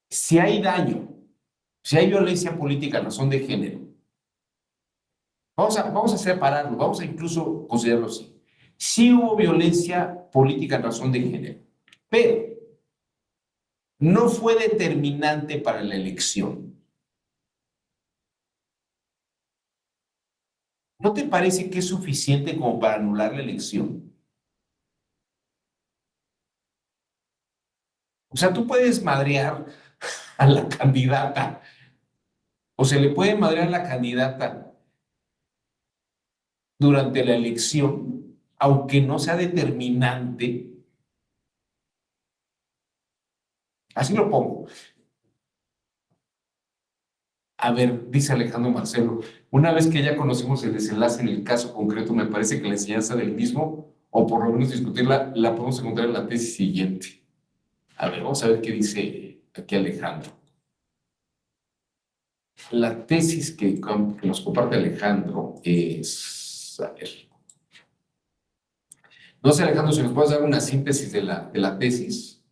si hay daño, si hay violencia política en razón de género, vamos a separarlo, vamos a incluso considerarlo así. Sí hubo violencia política en razón de género, pero no fue determinante para la elección. ¿No te parece que es suficiente como para anular la elección? O sea, tú puedes madrear a la candidata, o se le puede madrear a la candidata durante la elección, aunque no sea determinante. Así lo pongo. A ver, dice Alejandro Marcelo, una vez que ya conocemos el desenlace en el caso concreto, me parece que la enseñanza del mismo, o por lo menos discutirla, la podemos encontrar en la tesis siguiente. A ver, vamos a ver qué dice aquí Alejandro. La tesis que nos comparte Alejandro es, a ver, no sé, Alejandro, si nos puedes dar una síntesis de la tesis.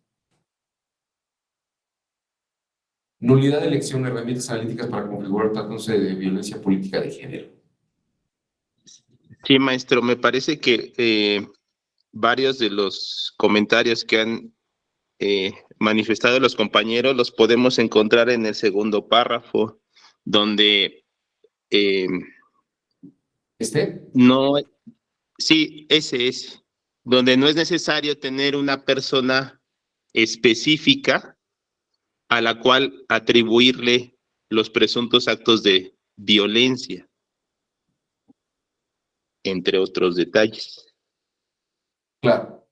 Nulidad de elección, herramientas analíticas para configurar tratándose de violencia política de género. Sí, maestro, me parece que varios de los comentarios que han manifestado los compañeros los podemos encontrar en el segundo párrafo, donde no, sí, ese es, donde no es necesario tener una persona específica a la cual atribuirle los presuntos actos de violencia, entre otros detalles. Claro.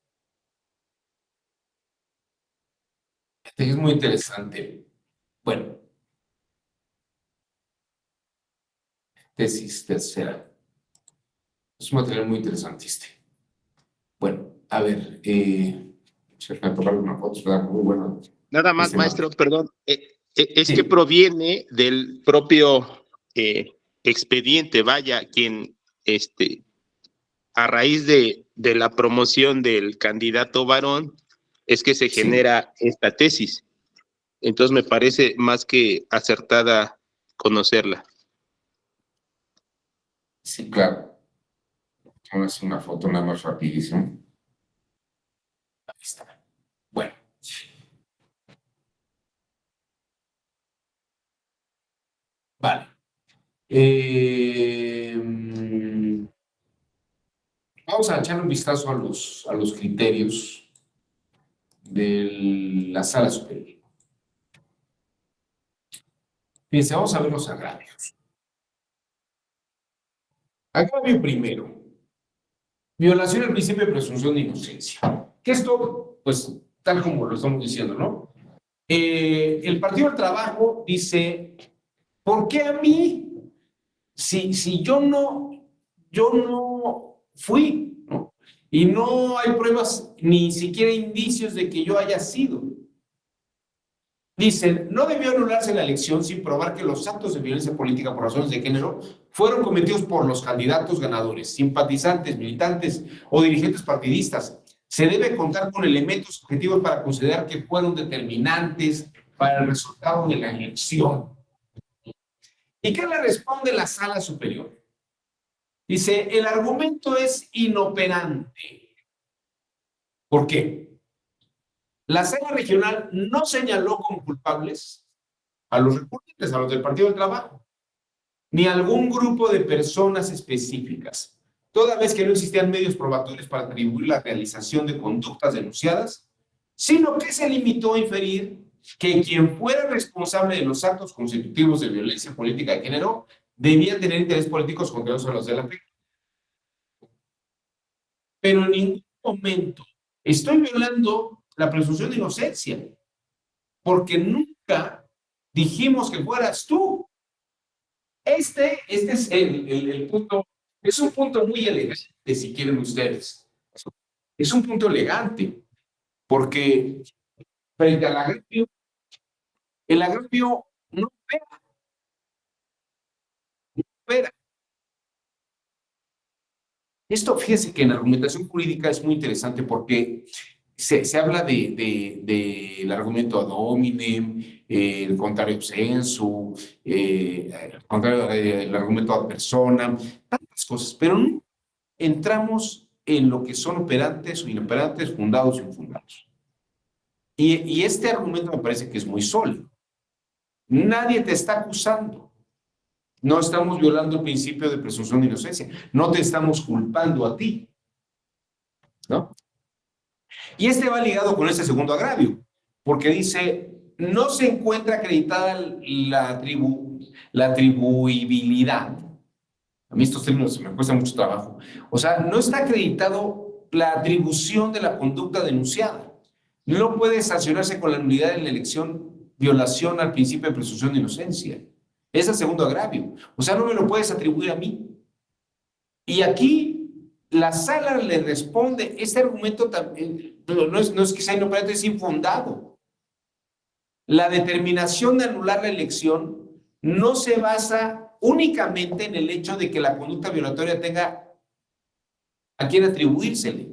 Es muy interesante. Bueno. Tesis tercera. Es un material muy interesante este. Bueno, a ver, se me tocaron una foto, ¿verdad? Muy bueno. Nada más, maestro, perdón, es Sí. que proviene del propio expediente, vaya, quien a raíz de la promoción del candidato varón es que se genera esta tesis. Entonces me parece más que acertada conocerla. Sí, claro. Vamos a hacer una foto nada más rapidísimo. Ahí está. Bueno. Vale. Vamos a echarle un vistazo a los criterios de la sala superior. Fíjense, vamos a ver los agravios. Agravio primero. Violación al principio de presunción de inocencia. Que esto, pues, tal como lo estamos diciendo, ¿no? El Partido del Trabajo dice, ¿por qué a mí? Si yo no fui, ¿no? Y no hay pruebas, ni siquiera indicios de que yo haya sido. Dicen, no debió anularse la elección sin probar que los actos de violencia política por razones de género fueron cometidos por los candidatos ganadores, simpatizantes, militantes o dirigentes partidistas. Se debe contar con elementos objetivos para considerar que fueron determinantes para el resultado de la elección. ¿Y qué le responde la sala superior? Dice, el argumento es inoperante. ¿Por qué? La sala regional no señaló como culpables a los recurrentes, a los del Partido del Trabajo, ni a algún grupo de personas específicas, toda vez que no existían medios probatorios para atribuir la realización de conductas denunciadas, sino que se limitó a inferir que quien fuera responsable de los actos constitutivos de violencia política de género debía tener intereses políticos contrarios a los de la fe. Pero en ningún momento estoy violando la presunción de inocencia, porque nunca dijimos que fueras tú. Este es el punto, es un punto muy elegante, si quieren ustedes. Es un punto elegante, porque frente al agravio, el agravio no opera. Esto, fíjese que en argumentación jurídica es muy interesante porque se habla del argumento ad hominem, el contrario sensu, el argumento ad personam, tantas cosas, pero no entramos en lo que son operantes o inoperantes, fundados o infundados. Y este argumento me parece que es muy sólido. Nadie te está acusando. No estamos violando el principio de presunción de inocencia. No te estamos culpando a ti, ¿no? Y este va ligado con este segundo agravio. porque dice, no se encuentra acreditada la atribuibilidad. A mí estos términos me cuesta mucho trabajo. O sea, no está acreditado la atribución de la conducta denunciada. No puede sancionarse con la nulidad de la elección violación al principio de presunción de inocencia. Es el segundo agravio. O sea, no me lo puedes atribuir a mí. Y aquí la sala le responde, este argumento también, no es que sea inoperante, es infundado. La determinación de anular la elección no se basa únicamente en el hecho de que la conducta violatoria tenga a quien atribuírsele,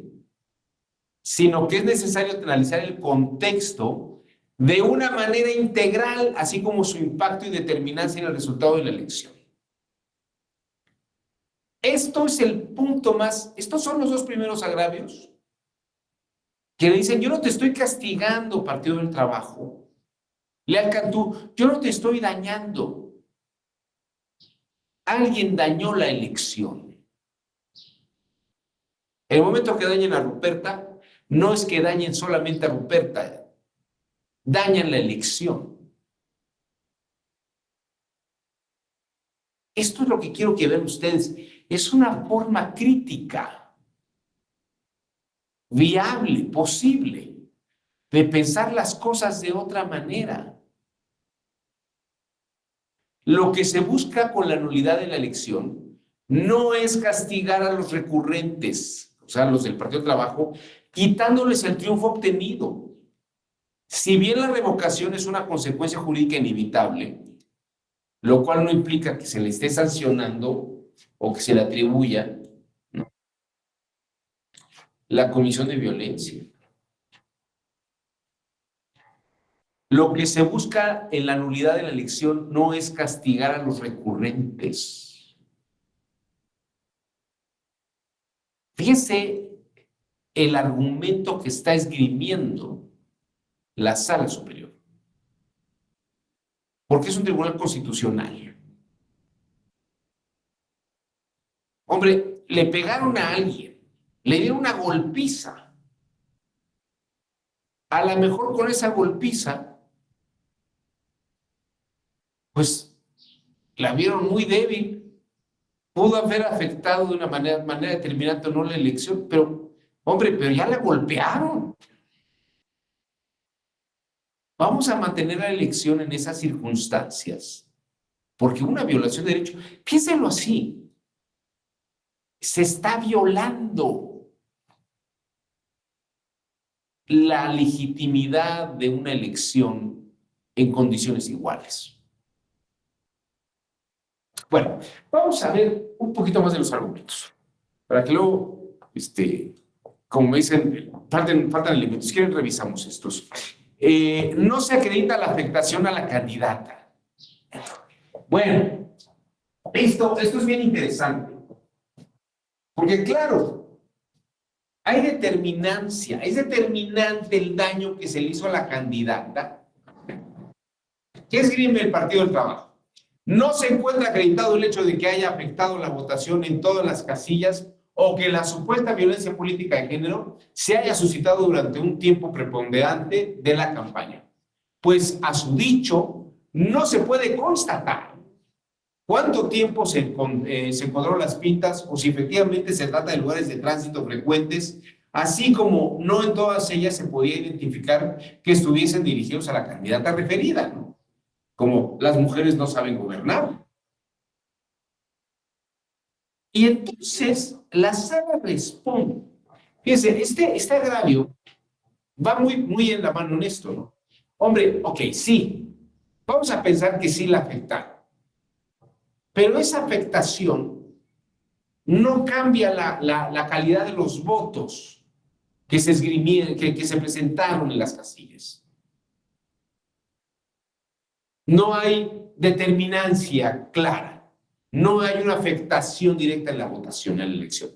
sino que es necesario analizar el contexto de una manera integral, así como su impacto y determinancia en el resultado de la elección. Esto es el punto más, estos son los dos primeros agravios que le dicen, yo no te estoy castigando, Partido del Trabajo. Leal Cantú, yo no te estoy dañando. Alguien dañó la elección. El momento que dañen a Ruperta, no es que dañen solamente a Ruperta, dañan la elección. Esto es lo que quiero que vean ustedes. Es una forma crítica, viable, posible, de pensar las cosas de otra manera. Lo que se busca con la nulidad de la elección no es castigar a los recurrentes, o sea, los del Partido del Trabajo, quitándoles el triunfo obtenido. Si bien la revocación es una consecuencia jurídica inevitable, lo cual no implica que se le esté sancionando o que se le atribuya, ¿no?, la comisión de violencia. Lo que se busca en la nulidad de la elección no es castigar a los recurrentes. Fíjese el argumento que está esgrimiendo la Sala Superior, porque es un tribunal constitucional. Hombre, le pegaron a alguien, le dieron una golpiza. A lo mejor con esa golpiza, pues la vieron muy débil, pudo haber afectado de una manera determinante o no la elección, pero, hombre, pero ya la golpearon. Vamos a mantener la elección en esas circunstancias, porque una violación de derecho, piénsenlo así, se está violando la legitimidad de una elección en condiciones iguales. Bueno, vamos a ver un poquito más de los argumentos, para que luego, como me dicen, faltan elementos. Si quieren, revisamos estos. No se acredita la afectación a la candidata. Bueno, esto es bien interesante, porque claro, hay determinancia, es determinante el daño que se le hizo a la candidata. ¿Qué esgrime el Partido del Trabajo? No se encuentra acreditado el hecho de que haya afectado la votación en todas las casillas o que la supuesta violencia política de género se haya suscitado durante un tiempo preponderante de la campaña. Pues a su dicho, no se puede constatar cuánto tiempo se encontró las pintas o si efectivamente se trata de lugares de tránsito frecuentes, así como no en todas ellas se podía identificar que estuviesen dirigidos a la candidata referida, ¿no? Como las mujeres no saben gobernar. Y entonces la sala responde. Fíjense, este agravio va muy en la mano en esto, ¿no? Hombre, ok, sí, vamos a pensar que sí la afectaron. Pero esa afectación no cambia la calidad de los votos que se esgrimieron, que se presentaron en las casillas. No hay determinancia clara, no hay una afectación directa en la votación, en la elección.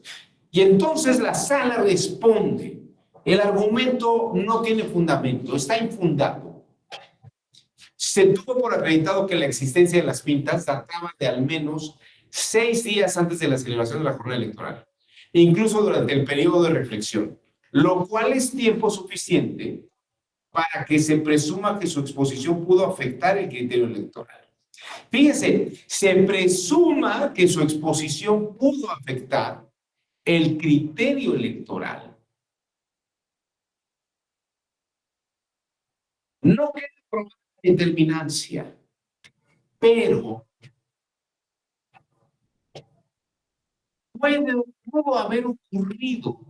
Y entonces la sala responde, el argumento no tiene fundamento, está infundado. Se tuvo por acreditado que la existencia de las pintas databa de al menos 6 días antes de la celebración de la jornada electoral, incluso durante el periodo de reflexión, lo cual es tiempo suficiente para que se presuma que su exposición pudo afectar el criterio electoral. Fíjese, se presuma que su exposición pudo afectar el criterio electoral. No queda probada determinancia, pero pudo haber ocurrido.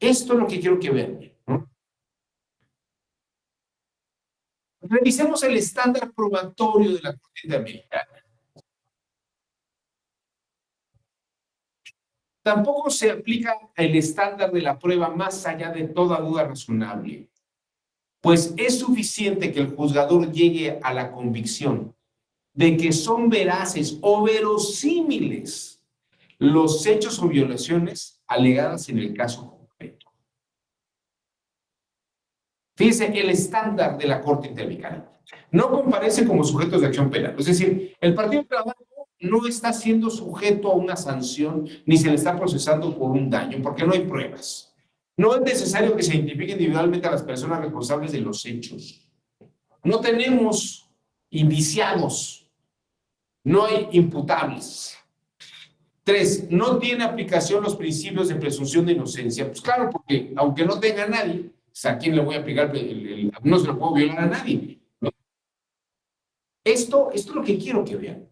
Esto es lo que quiero que vean, ¿no? Revisemos el estándar probatorio de la Corte Interamericana. Tampoco se aplica el estándar de la prueba más allá de toda duda razonable, pues es suficiente que el juzgador llegue a la convicción de que son veraces o verosímiles los hechos o violaciones alegadas en el caso concreto. Fíjese, el estándar de la Corte Interamericana no comparece como sujetos de acción penal. Es decir, el Partido del Trabajo no está siendo sujeto a una sanción ni se le está procesando por un daño, porque no hay pruebas. No es necesario que se identifique individualmente a las personas responsables de los hechos. No tenemos indiciados, no hay imputables. 3, no tiene aplicación los principios de presunción de inocencia. Pues claro, porque aunque no tenga a nadie, ¿a quién le voy a aplicar? No se lo puedo violar a nadie, ¿no? Esto es lo que quiero que vean.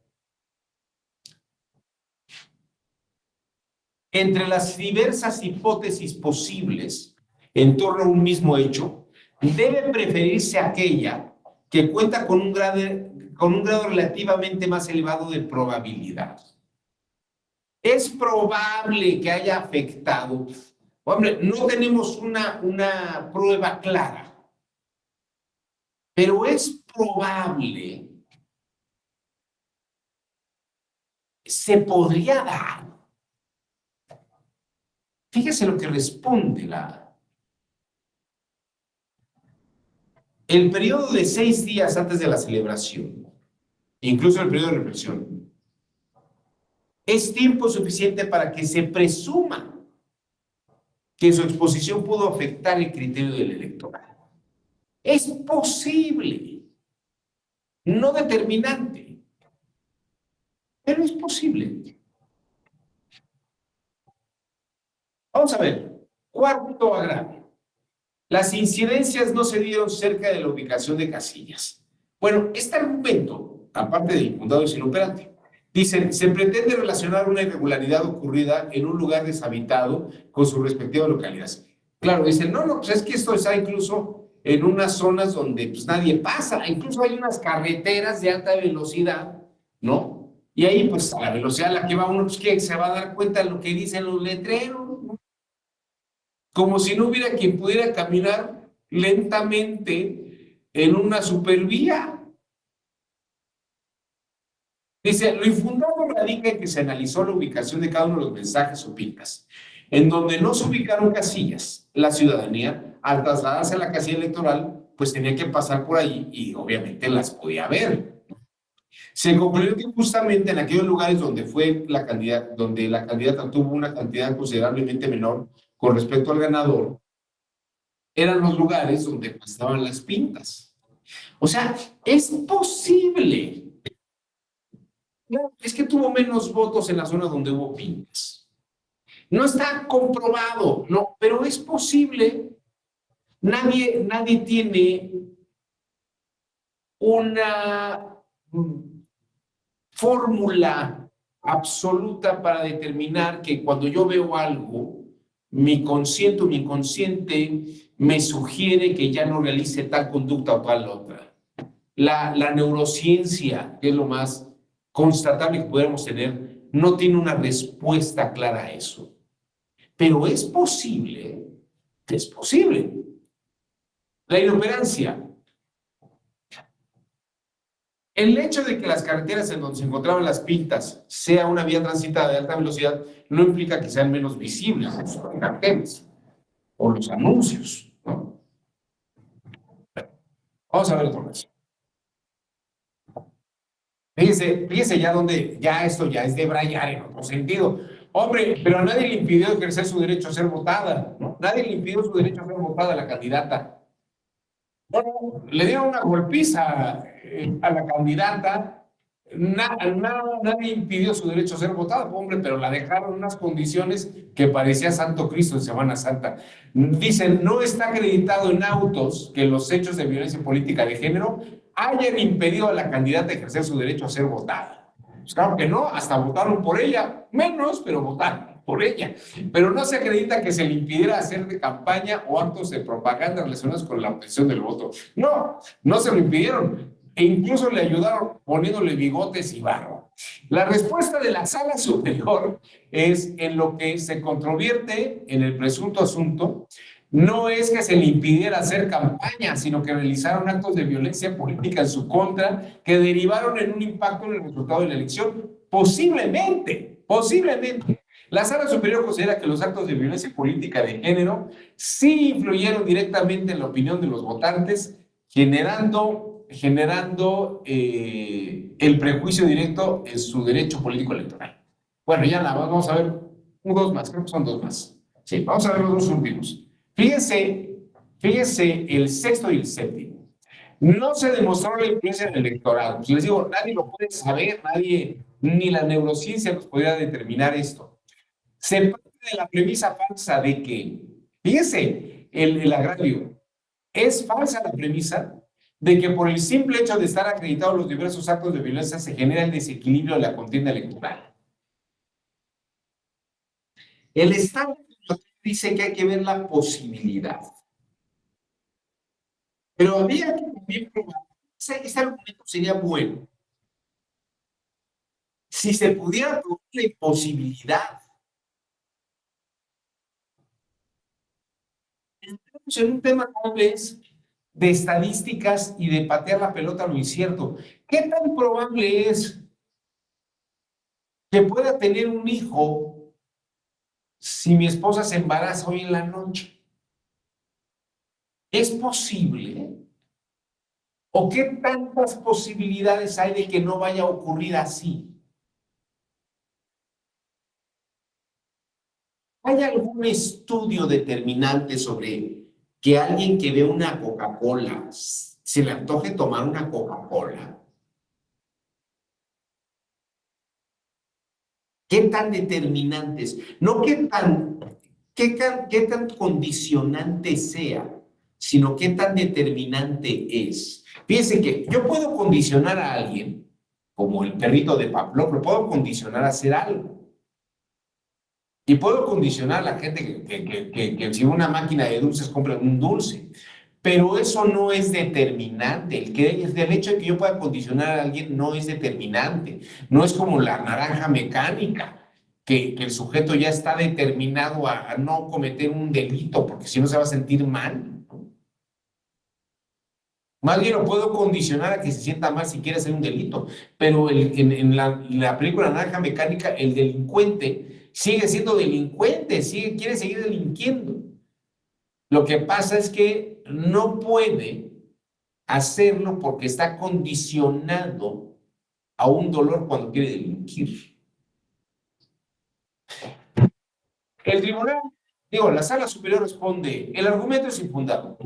Entre las diversas hipótesis posibles en torno a un mismo hecho, debe preferirse aquella que cuenta con un grado relativamente más elevado de probabilidad. Es probable que haya afectado. Hombre, no tenemos una prueba clara, pero es probable, se podría dar. Fíjese lo que responde el periodo de 6 días antes de la celebración, incluso el periodo de reflexión, es tiempo suficiente para que se presuma que su exposición pudo afectar el criterio del electorado. Es posible, no determinante, pero es posible. Vamos a ver, cuarto agravio. Las incidencias no se dieron cerca de la ubicación de casillas. Bueno, este argumento, aparte de infundado, es inoperante. Dicen, se pretende relacionar una irregularidad ocurrida en un lugar deshabitado con su respectiva localidad. Claro, dicen, no, pues es que esto está incluso en unas zonas donde pues nadie pasa, incluso hay unas carreteras de alta velocidad, ¿no? Y ahí pues a la velocidad a la que va uno, pues que se va a dar cuenta de lo que dicen los letreros, ¿no? Como si no hubiera quien pudiera caminar lentamente en una supervía. Dice, lo infundado radica en que se analizó la ubicación de cada uno de los mensajes o pintas. En donde no se ubicaron casillas, la ciudadanía, al trasladarse a la casilla electoral, pues tenía que pasar por allí y obviamente las podía ver. Se concluyó que justamente en aquellos lugares donde la candidata tuvo una cantidad considerablemente menor con respecto al ganador, eran los lugares donde pasaban las pintas. O sea, es posible. No, es que tuvo menos votos en la zona donde hubo pintas. No está comprobado, no, pero es posible. Nadie tiene una fórmula absoluta para determinar que cuando yo veo algo, mi consciente o mi inconsciente me sugiere que ya no realice tal conducta o tal otra. La neurociencia, que es lo más constatable que pudiéramos tener, no tiene una respuesta clara a eso. Pero es posible, es posible. La inoperancia. El hecho de que las carreteras en donde se encontraban las pintas sea una vía transitada de alta velocidad no implica que sean menos visibles los carteles o los anuncios, ¿no? Vamos a ver otra vez. Fíjese ya donde, esto ya es de brayar en otro sentido. Hombre, pero a nadie le impidió ejercer su derecho a ser votada, ¿no? Nadie le impidió su derecho a ser votada a la candidata. Bueno, le dieron una golpiza a la candidata. Nadie impidió su derecho a ser votada, hombre, pero la dejaron en unas condiciones que parecía Santo Cristo en Semana Santa. Dicen, no está acreditado en autos que los hechos de violencia política de género hayan impedido a la candidata ejercer su derecho a ser votada. Pues claro que no, hasta votaron por ella, menos, pero votaron por ella. Pero no se acredita que se le impidiera hacer de campaña o actos de propaganda relacionados con la obtención del voto. No, no se lo impidieron. E incluso le ayudaron poniéndole bigotes y barro. La respuesta de la Sala Superior es en lo que se controvierte en el presunto asunto. No es que se le impidiera hacer campaña, sino que realizaron actos de violencia política en su contra que derivaron en un impacto en el resultado de la elección. Posiblemente. La Sala Superior considera que los actos de violencia política de género sí influyeron directamente en la opinión de los votantes, generando el prejuicio directo en su derecho político electoral. Bueno, ya nada más, vamos a ver dos más, creo que son dos más. Sí, vamos a ver los dos últimos. Fíjense el sexto y el séptimo. No se demostró la influencia en el electorado. Pues les digo, nadie lo puede saber, nadie, ni la neurociencia nos podría determinar esto. Se parte de la premisa falsa de que, fíjense, el agravio, es falsa la premisa de que por el simple hecho de estar acreditados los diversos actos de violencia se genera el desequilibrio de la contienda electoral. El Estado dice que hay que ver la posibilidad. Pero habría que también probar, ese argumento sería bueno, si se pudiera probar la imposibilidad. Entramos en un tema tal vez de estadísticas y de patear la pelota a lo incierto. ¿Qué tan probable es que pueda tener un hijo si mi esposa se embaraza hoy en la noche? ¿Es posible? ¿O qué tantas posibilidades hay de que no vaya a ocurrir así? ¿Hay algún estudio determinante sobre que alguien que ve una Coca-Cola se le antoje tomar una Coca-Cola? ¿Qué tan determinantes? No qué tan condicionante sea, sino qué tan determinante es. Fíjense que yo puedo condicionar a alguien, como el perrito de Pavlov, lo puedo condicionar a hacer algo. Y puedo condicionar a la gente que si una máquina de dulces compra un dulce. Pero eso no es determinante. El hecho de que yo pueda condicionar a alguien no es determinante. No es como la naranja mecánica, que el sujeto ya está determinado a no cometer un delito, porque si no se va a sentir mal. Más bien lo puedo condicionar a que se sienta mal si quiere hacer un delito. Pero en la película Naranja Mecánica, el delincuente sigue siendo delincuente, quiere seguir delinquiendo. Lo que pasa es que no puede hacerlo porque está condicionado a un dolor cuando quiere delinquir. El tribunal, la Sala Superior responde, el argumento es infundado.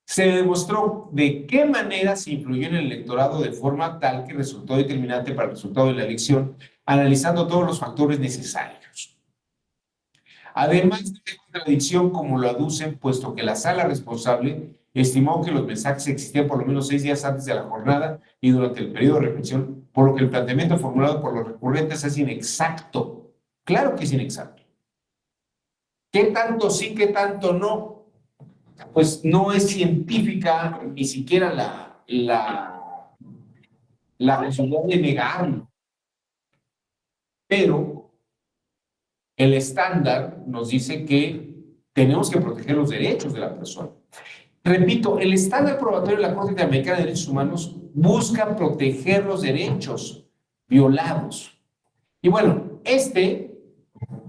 Se demostró de qué manera se influyó en el electorado de forma tal que resultó determinante para el resultado de la elección, analizando todos los factores necesarios. Además de contradicción como lo aducen, puesto que la sala responsable estimó que los mensajes existían por lo menos 6 días antes de la jornada y durante el periodo de reflexión, por lo que el planteamiento formulado por los recurrentes es inexacto. Claro que es inexacto. ¿Qué tanto sí, qué tanto no? Pues no es científica ni siquiera la posibilidad de negarlo. Pero el estándar nos dice que tenemos que proteger los derechos de la persona. Repito, el estándar probatorio de la Corte Interamericana de Derechos Humanos busca proteger los derechos violados. Y bueno,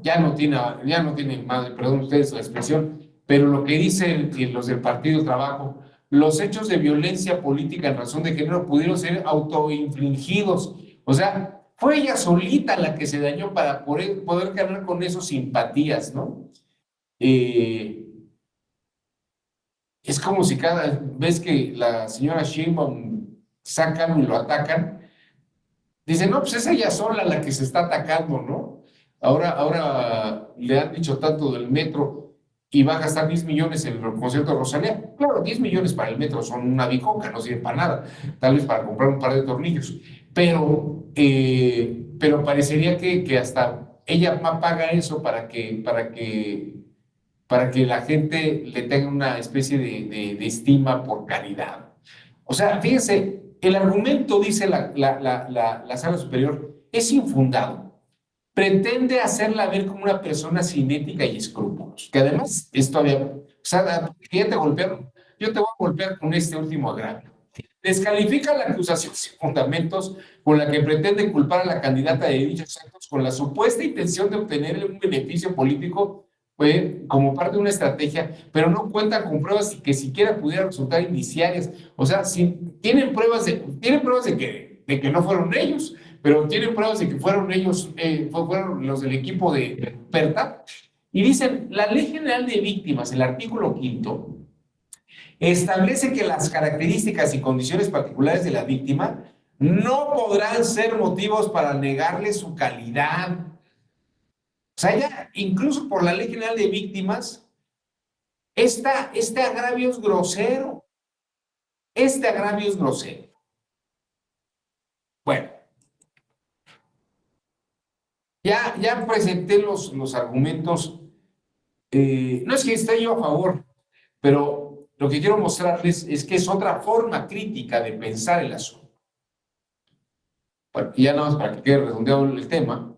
ya no tiene más, perdón ustedes la expresión, pero lo que dicen los del Partido Trabajo, los hechos de violencia política en razón de género pudieron ser autoinfligidos. O sea, fue ella solita la que se dañó para poder ganar con eso simpatías, ¿no? es como si cada vez que la señora Sheinbaum sacan y lo atacan, dicen, no, pues es ella sola la que se está atacando, ¿no? Ahora le han dicho tanto del metro y va a gastar 10 millones en el concierto de Rosalía. Claro, 10 millones para el metro son una bicoca, no sirve para nada, tal vez para comprar un par de tornillos. Pero parecería que hasta ella paga eso para que la gente le tenga una especie de estima por calidad. O sea, fíjense, el argumento, dice la sala superior, es infundado. Pretende hacerla ver como una persona sin ética y escrúpulos, que además es todavía, o sea, que ya te golpearon, yo te voy a golpear con este último agravio. Descalifica la acusación sin fundamentos con la que pretende culpar a la candidata de dichos actos con la supuesta intención de obtener un beneficio político como parte de una estrategia, pero no cuentan con pruebas que siquiera pudieran resultar indiciarias. O sea, tienen pruebas de que no fueron ellos, pero tienen pruebas de que fueron ellos, fueron los del equipo de PERTA. Y dicen, la Ley General de Víctimas, el artículo 5º, establece que las características y condiciones particulares de la víctima no podrán ser motivos para negarle su calidad. O sea, ya incluso por la Ley General de Víctimas, este agravio es grosero. Este agravio es grosero. Bueno, ya presenté los argumentos. No es que esté yo a favor, pero lo que quiero mostrarles es que es otra forma crítica de pensar el asunto. Bueno, y ya nada más para que quede redondeado el tema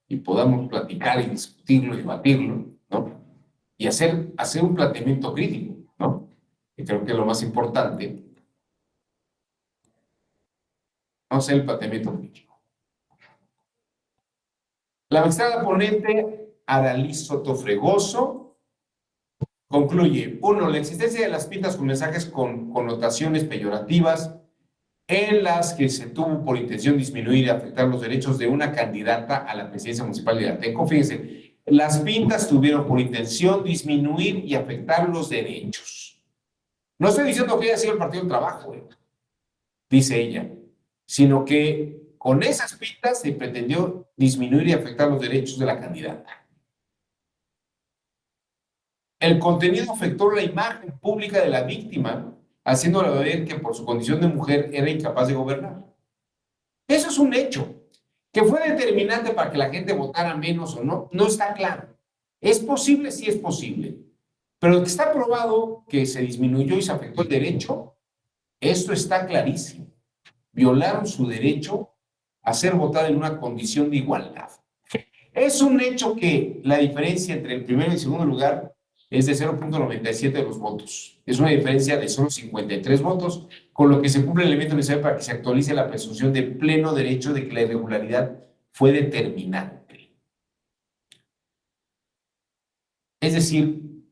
y podamos platicar y discutirlo y debatirlo, ¿no? Y hacer un planteamiento crítico, ¿no? Que creo que es lo más importante. Vamos a hacer el planteamiento crítico. La magistrada ponente Aralí Soto Fregoso concluye: 1. La existencia de las pintas con mensajes con connotaciones peyorativas en las que se tuvo por intención disminuir y afectar los derechos de una candidata a la presidencia municipal de Irateco. Fíjense, las pintas tuvieron por intención disminuir y afectar los derechos. No estoy diciendo que haya sido el Partido del Trabajo, dice ella, sino que con esas pintas se pretendió disminuir y afectar los derechos de la candidata. El contenido afectó la imagen pública de la víctima, haciéndola ver que por su condición de mujer era incapaz de gobernar. Eso es un hecho. ¿Que fue determinante para que la gente votara menos o no? No está claro. ¿Es posible? Sí es posible. Pero que está probado que se disminuyó y se afectó el derecho, esto está clarísimo. Violaron su derecho a ser votada en una condición de igualdad. Es un hecho que la diferencia entre el primero y el segundo lugar es de 0.97 de los votos. Es una diferencia de solo 53 votos, con lo que se cumple el elemento necesario para que se actualice la presunción de pleno derecho de que la irregularidad fue determinante. Es decir,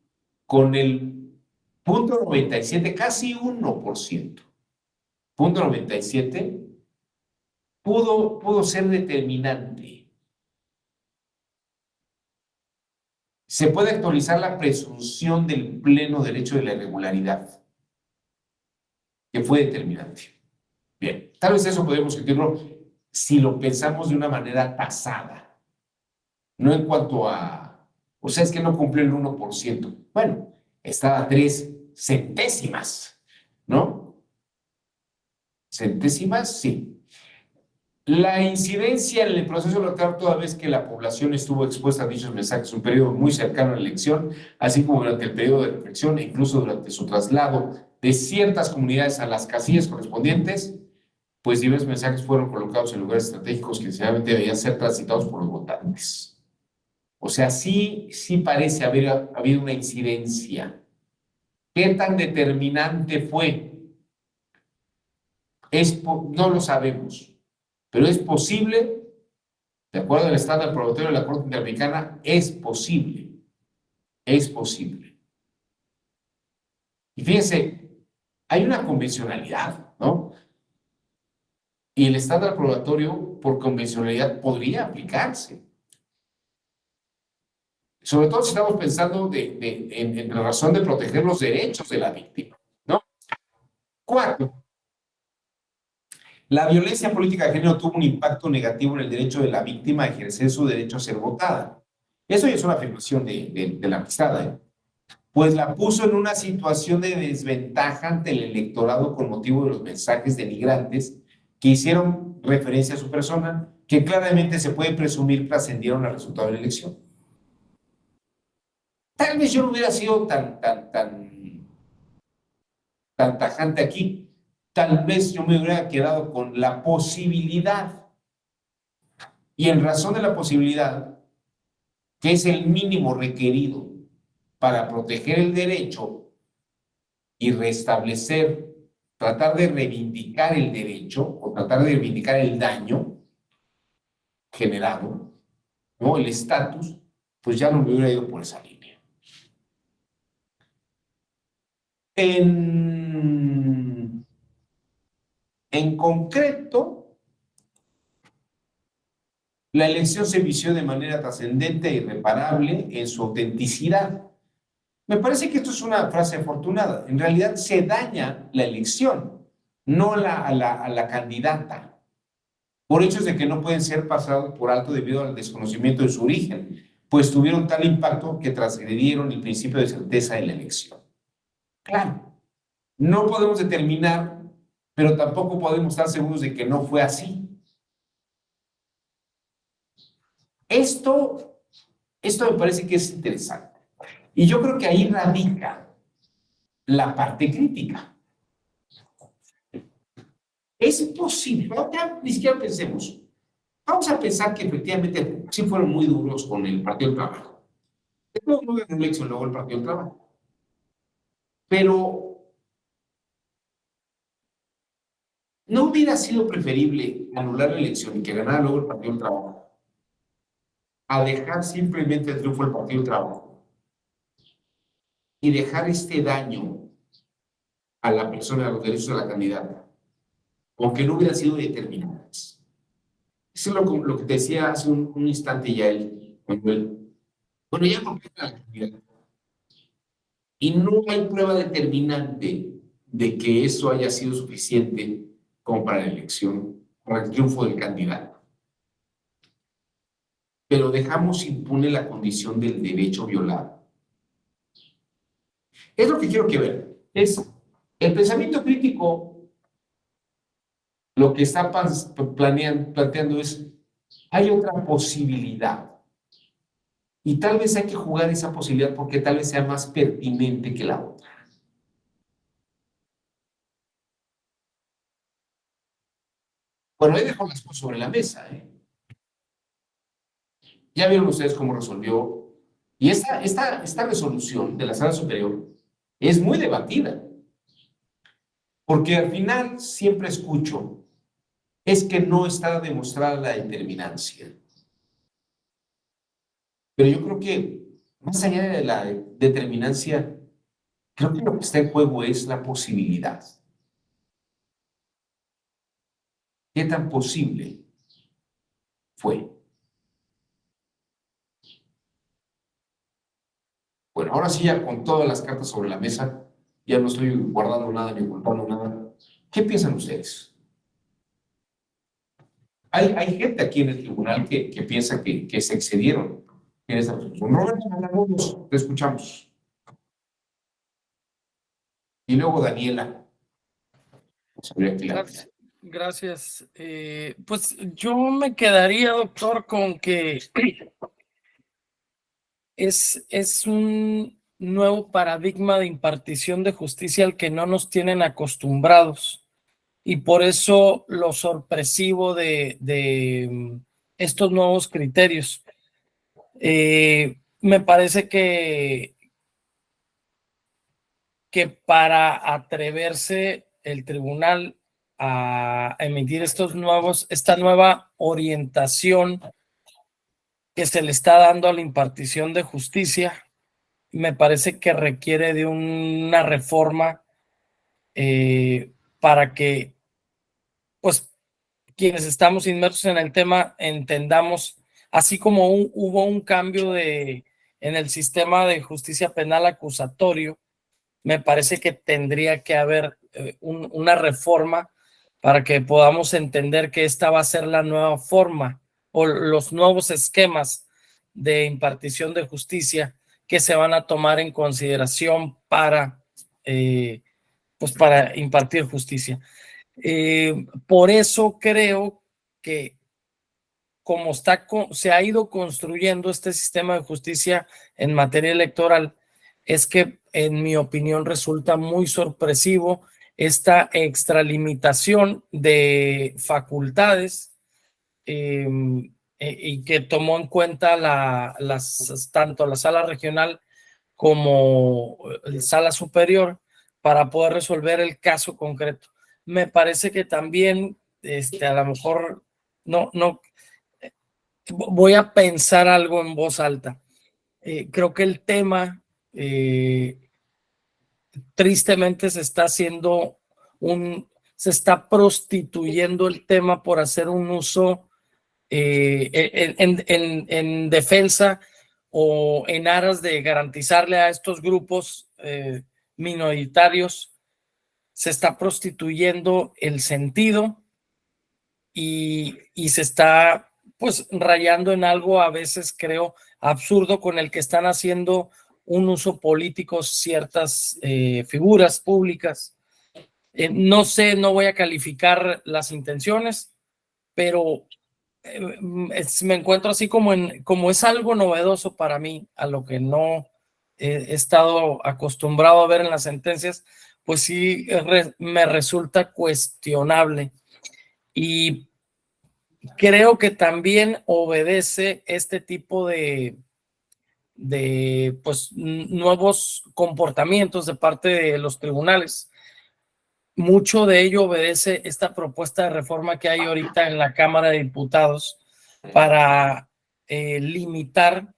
con el 0.97, casi 1%, 0.97, pudo ser determinante. Se puede actualizar la presunción del pleno derecho de la irregularidad, que fue determinante. Bien, tal vez eso podemos sentirlo si lo pensamos de una manera tasada, no en cuanto a, o sea, es que no cumplió el 1%. Bueno, estaba a 3 centésimas, ¿no? Centésimas, sí. La incidencia en el proceso electoral, toda vez que la población estuvo expuesta a dichos mensajes un periodo muy cercano a la elección, así como durante el periodo de reflexión e incluso durante su traslado de ciertas comunidades a las casillas correspondientes, pues diversos mensajes fueron colocados en lugares estratégicos que necesariamente debían ser transitados por los votantes. O sea, sí parece haber habido una incidencia. ¿Qué tan determinante fue? No lo sabemos. Pero es posible, de acuerdo al estándar probatorio de la Corte Interamericana, es posible. Es posible. Y fíjense, hay una convencionalidad, ¿no? Y el estándar probatorio por convencionalidad podría aplicarse. Sobre todo si estamos pensando en la razón de proteger los derechos de la víctima, ¿no? 4. La violencia política de género tuvo un impacto negativo en el derecho de la víctima a ejercer su derecho a ser votada. Eso ya es una afirmación de la amistad, ¿eh? Pues la puso en una situación de desventaja ante el electorado con motivo de los mensajes denigrantes que hicieron referencia a su persona, que claramente se puede presumir trascendieron al resultado de la elección. Tal vez yo no hubiera sido tan tajante aquí. Tal vez yo me hubiera quedado con la posibilidad. Y en razón de la posibilidad, que es el mínimo requerido para proteger el derecho y restablecer, tratar de reivindicar el derecho o tratar de reivindicar el daño generado, ¿no? El estatus, pues ya no me hubiera ido por esa línea. En concreto, la elección se vició de manera trascendente e irreparable en su autenticidad. Me parece que esto es una frase afortunada. En realidad se daña la elección, no a la candidata, por hechos de que no pueden ser pasados por alto debido al desconocimiento de su origen, pues tuvieron tal impacto que transgredieron el principio de certeza de la elección. Claro, no podemos determinar, pero tampoco podemos estar seguros de que no fue así. Esto me parece que es interesante. Y yo creo que ahí radica la parte crítica. Es posible, ya ni siquiera pensemos. Vamos a pensar que efectivamente sí fueron muy duros con el Partido del Trabajo. De todos modos, ganó la elección luego el Partido del Trabajo. Pero ¿no hubiera sido preferible anular la elección y que ganara luego el Partido del Trabajo a dejar simplemente el triunfo del Partido del Trabajo y dejar este daño a la persona, a los derechos de la candidata, aunque no hubieran sido determinantes? Eso es lo que te decía hace un instante ya Manuel. Bueno, ya completa la candidata. Y no hay prueba determinante de que eso haya sido suficiente como para la elección, para el triunfo del candidato. Pero dejamos impune la condición del derecho violado. Es lo que quiero que vean. Es el pensamiento crítico, lo que está planteando es, hay otra posibilidad. Y tal vez hay que jugar esa posibilidad porque tal vez sea más pertinente que la otra. Bueno, ahí dejo las cosas sobre la mesa, ¿eh? Ya vieron ustedes cómo resolvió. Y esta resolución de la Sala Superior es muy debatida. Porque al final siempre escucho, es que no está demostrada la determinancia. Pero yo creo que más allá de la determinancia, creo que lo que está en juego es la posibilidad. ¿Qué tan posible fue? Bueno, ahora sí, ya con todas las cartas sobre la mesa, ya no estoy guardando nada ni ocultando nada. ¿Qué piensan ustedes? Hay gente aquí en el tribunal que piensa que se excedieron en esta resolución. Roberto Matamoros, te escuchamos. Y luego Daniela. Gracias. Pues yo me quedaría, doctor, con que es un nuevo paradigma de impartición de justicia al que no nos tienen acostumbrados. Y por eso lo sorpresivo de estos nuevos criterios. Me parece que para atreverse el tribunal a emitir esta nueva orientación que se le está dando a la impartición de justicia, me parece que requiere de una reforma para que, pues, quienes estamos inmersos en el tema entendamos, así como hubo un cambio de en el sistema de justicia penal acusatorio, me parece que tendría que haber una reforma para que podamos entender que esta va a ser la nueva forma o los nuevos esquemas de impartición de justicia que se van a tomar en consideración para impartir justicia. Por eso creo que como se ha ido construyendo este sistema de justicia en materia electoral, es que en mi opinión resulta muy sorpresivo esta extralimitación de facultades y que tomó en cuenta tanto la sala regional como la sala superior para poder resolver el caso concreto. Me parece que también a lo mejor no voy a pensar algo en voz alta. Creo que el tema tristemente se está prostituyendo el tema por hacer un uso en defensa o en aras de garantizarle a estos grupos minoritarios. Se está prostituyendo el sentido y se está pues rayando en algo a veces creo absurdo con el que están haciendo un uso político ciertas figuras públicas. No sé, no voy a calificar las intenciones, pero me encuentro así como es algo novedoso para mí, a lo que no he estado acostumbrado a ver en las sentencias, pues sí me resulta cuestionable. Y creo que también obedece este tipo de pues nuevos comportamientos de parte de los tribunales. Mucho de ello obedece esta propuesta de reforma que hay ahorita en la Cámara de Diputados para limitar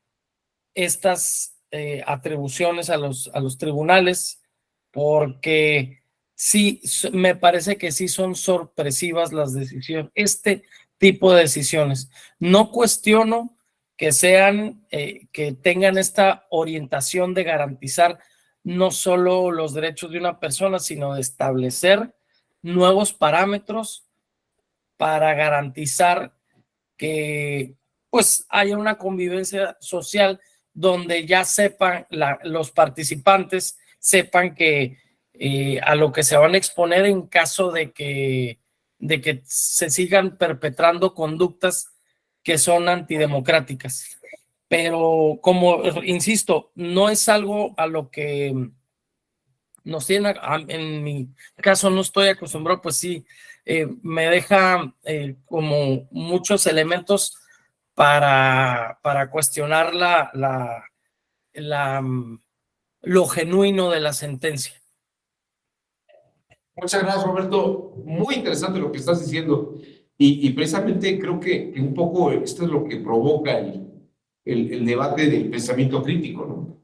estas atribuciones a los tribunales, porque sí, me parece que sí son sorpresivas las decisiones, este tipo de decisiones. No cuestiono que que tengan esta orientación de garantizar no solo los derechos de una persona, sino de establecer nuevos parámetros para garantizar que pues haya una convivencia social donde ya sepan los participantes, sepan que a lo que se van a exponer en caso de que se sigan perpetrando conductas que son antidemocráticas. Pero como insisto, no es algo a lo que nos tiene, en mi caso no estoy acostumbrado, pues sí, me deja como muchos elementos para cuestionar lo genuino de la sentencia. Muchas gracias, Roberto. Muy interesante lo que estás diciendo. Y precisamente creo que un poco esto es lo que provoca el debate del pensamiento crítico, ¿no?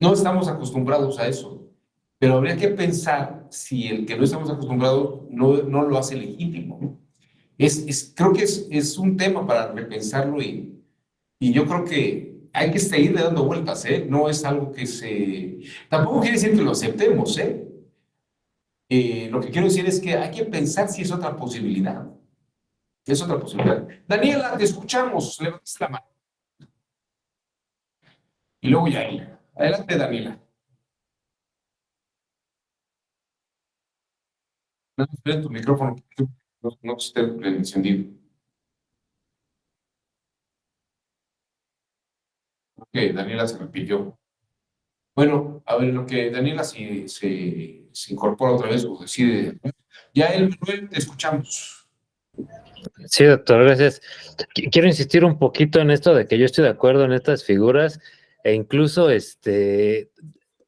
No estamos acostumbrados a eso, pero habría que pensar si el que no estamos acostumbrados no lo hace legítimo. Creo que es un tema para repensarlo y yo creo que hay que seguirle dando vueltas, ¿eh? No es algo que tampoco quiere decir que lo aceptemos, ¿eh? Lo que quiero decir es que hay que pensar si es otra posibilidad. Es otra posibilidad. Daniela, te escuchamos. Levantas la mano. Y luego ya. Adelante, Daniela. No, espera tu micrófono. No esté encendido. Ok, Daniela se repitió. Bueno, a ver, lo que Daniela se incorpora otra vez o decide. Ya, Manuel, te escuchamos. Sí, doctor, gracias. Quiero insistir un poquito en esto de que yo estoy de acuerdo en estas figuras e incluso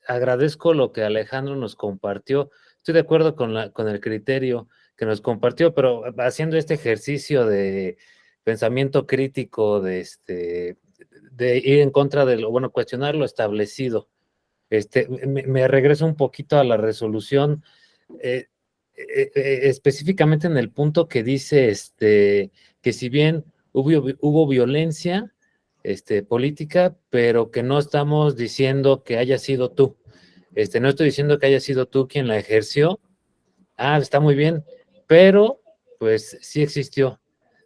agradezco lo que Alejandro nos compartió. Estoy de acuerdo con el criterio que nos compartió, pero haciendo este ejercicio de pensamiento crítico, de ir en contra de cuestionar lo establecido. Me regreso un poquito a la resolución, específicamente en el punto que dice que si bien hubo violencia, política, pero que no estamos diciendo que haya sido tú. No estoy diciendo que haya sido tú quien la ejerció. Ah, está muy bien, pero pues sí existió.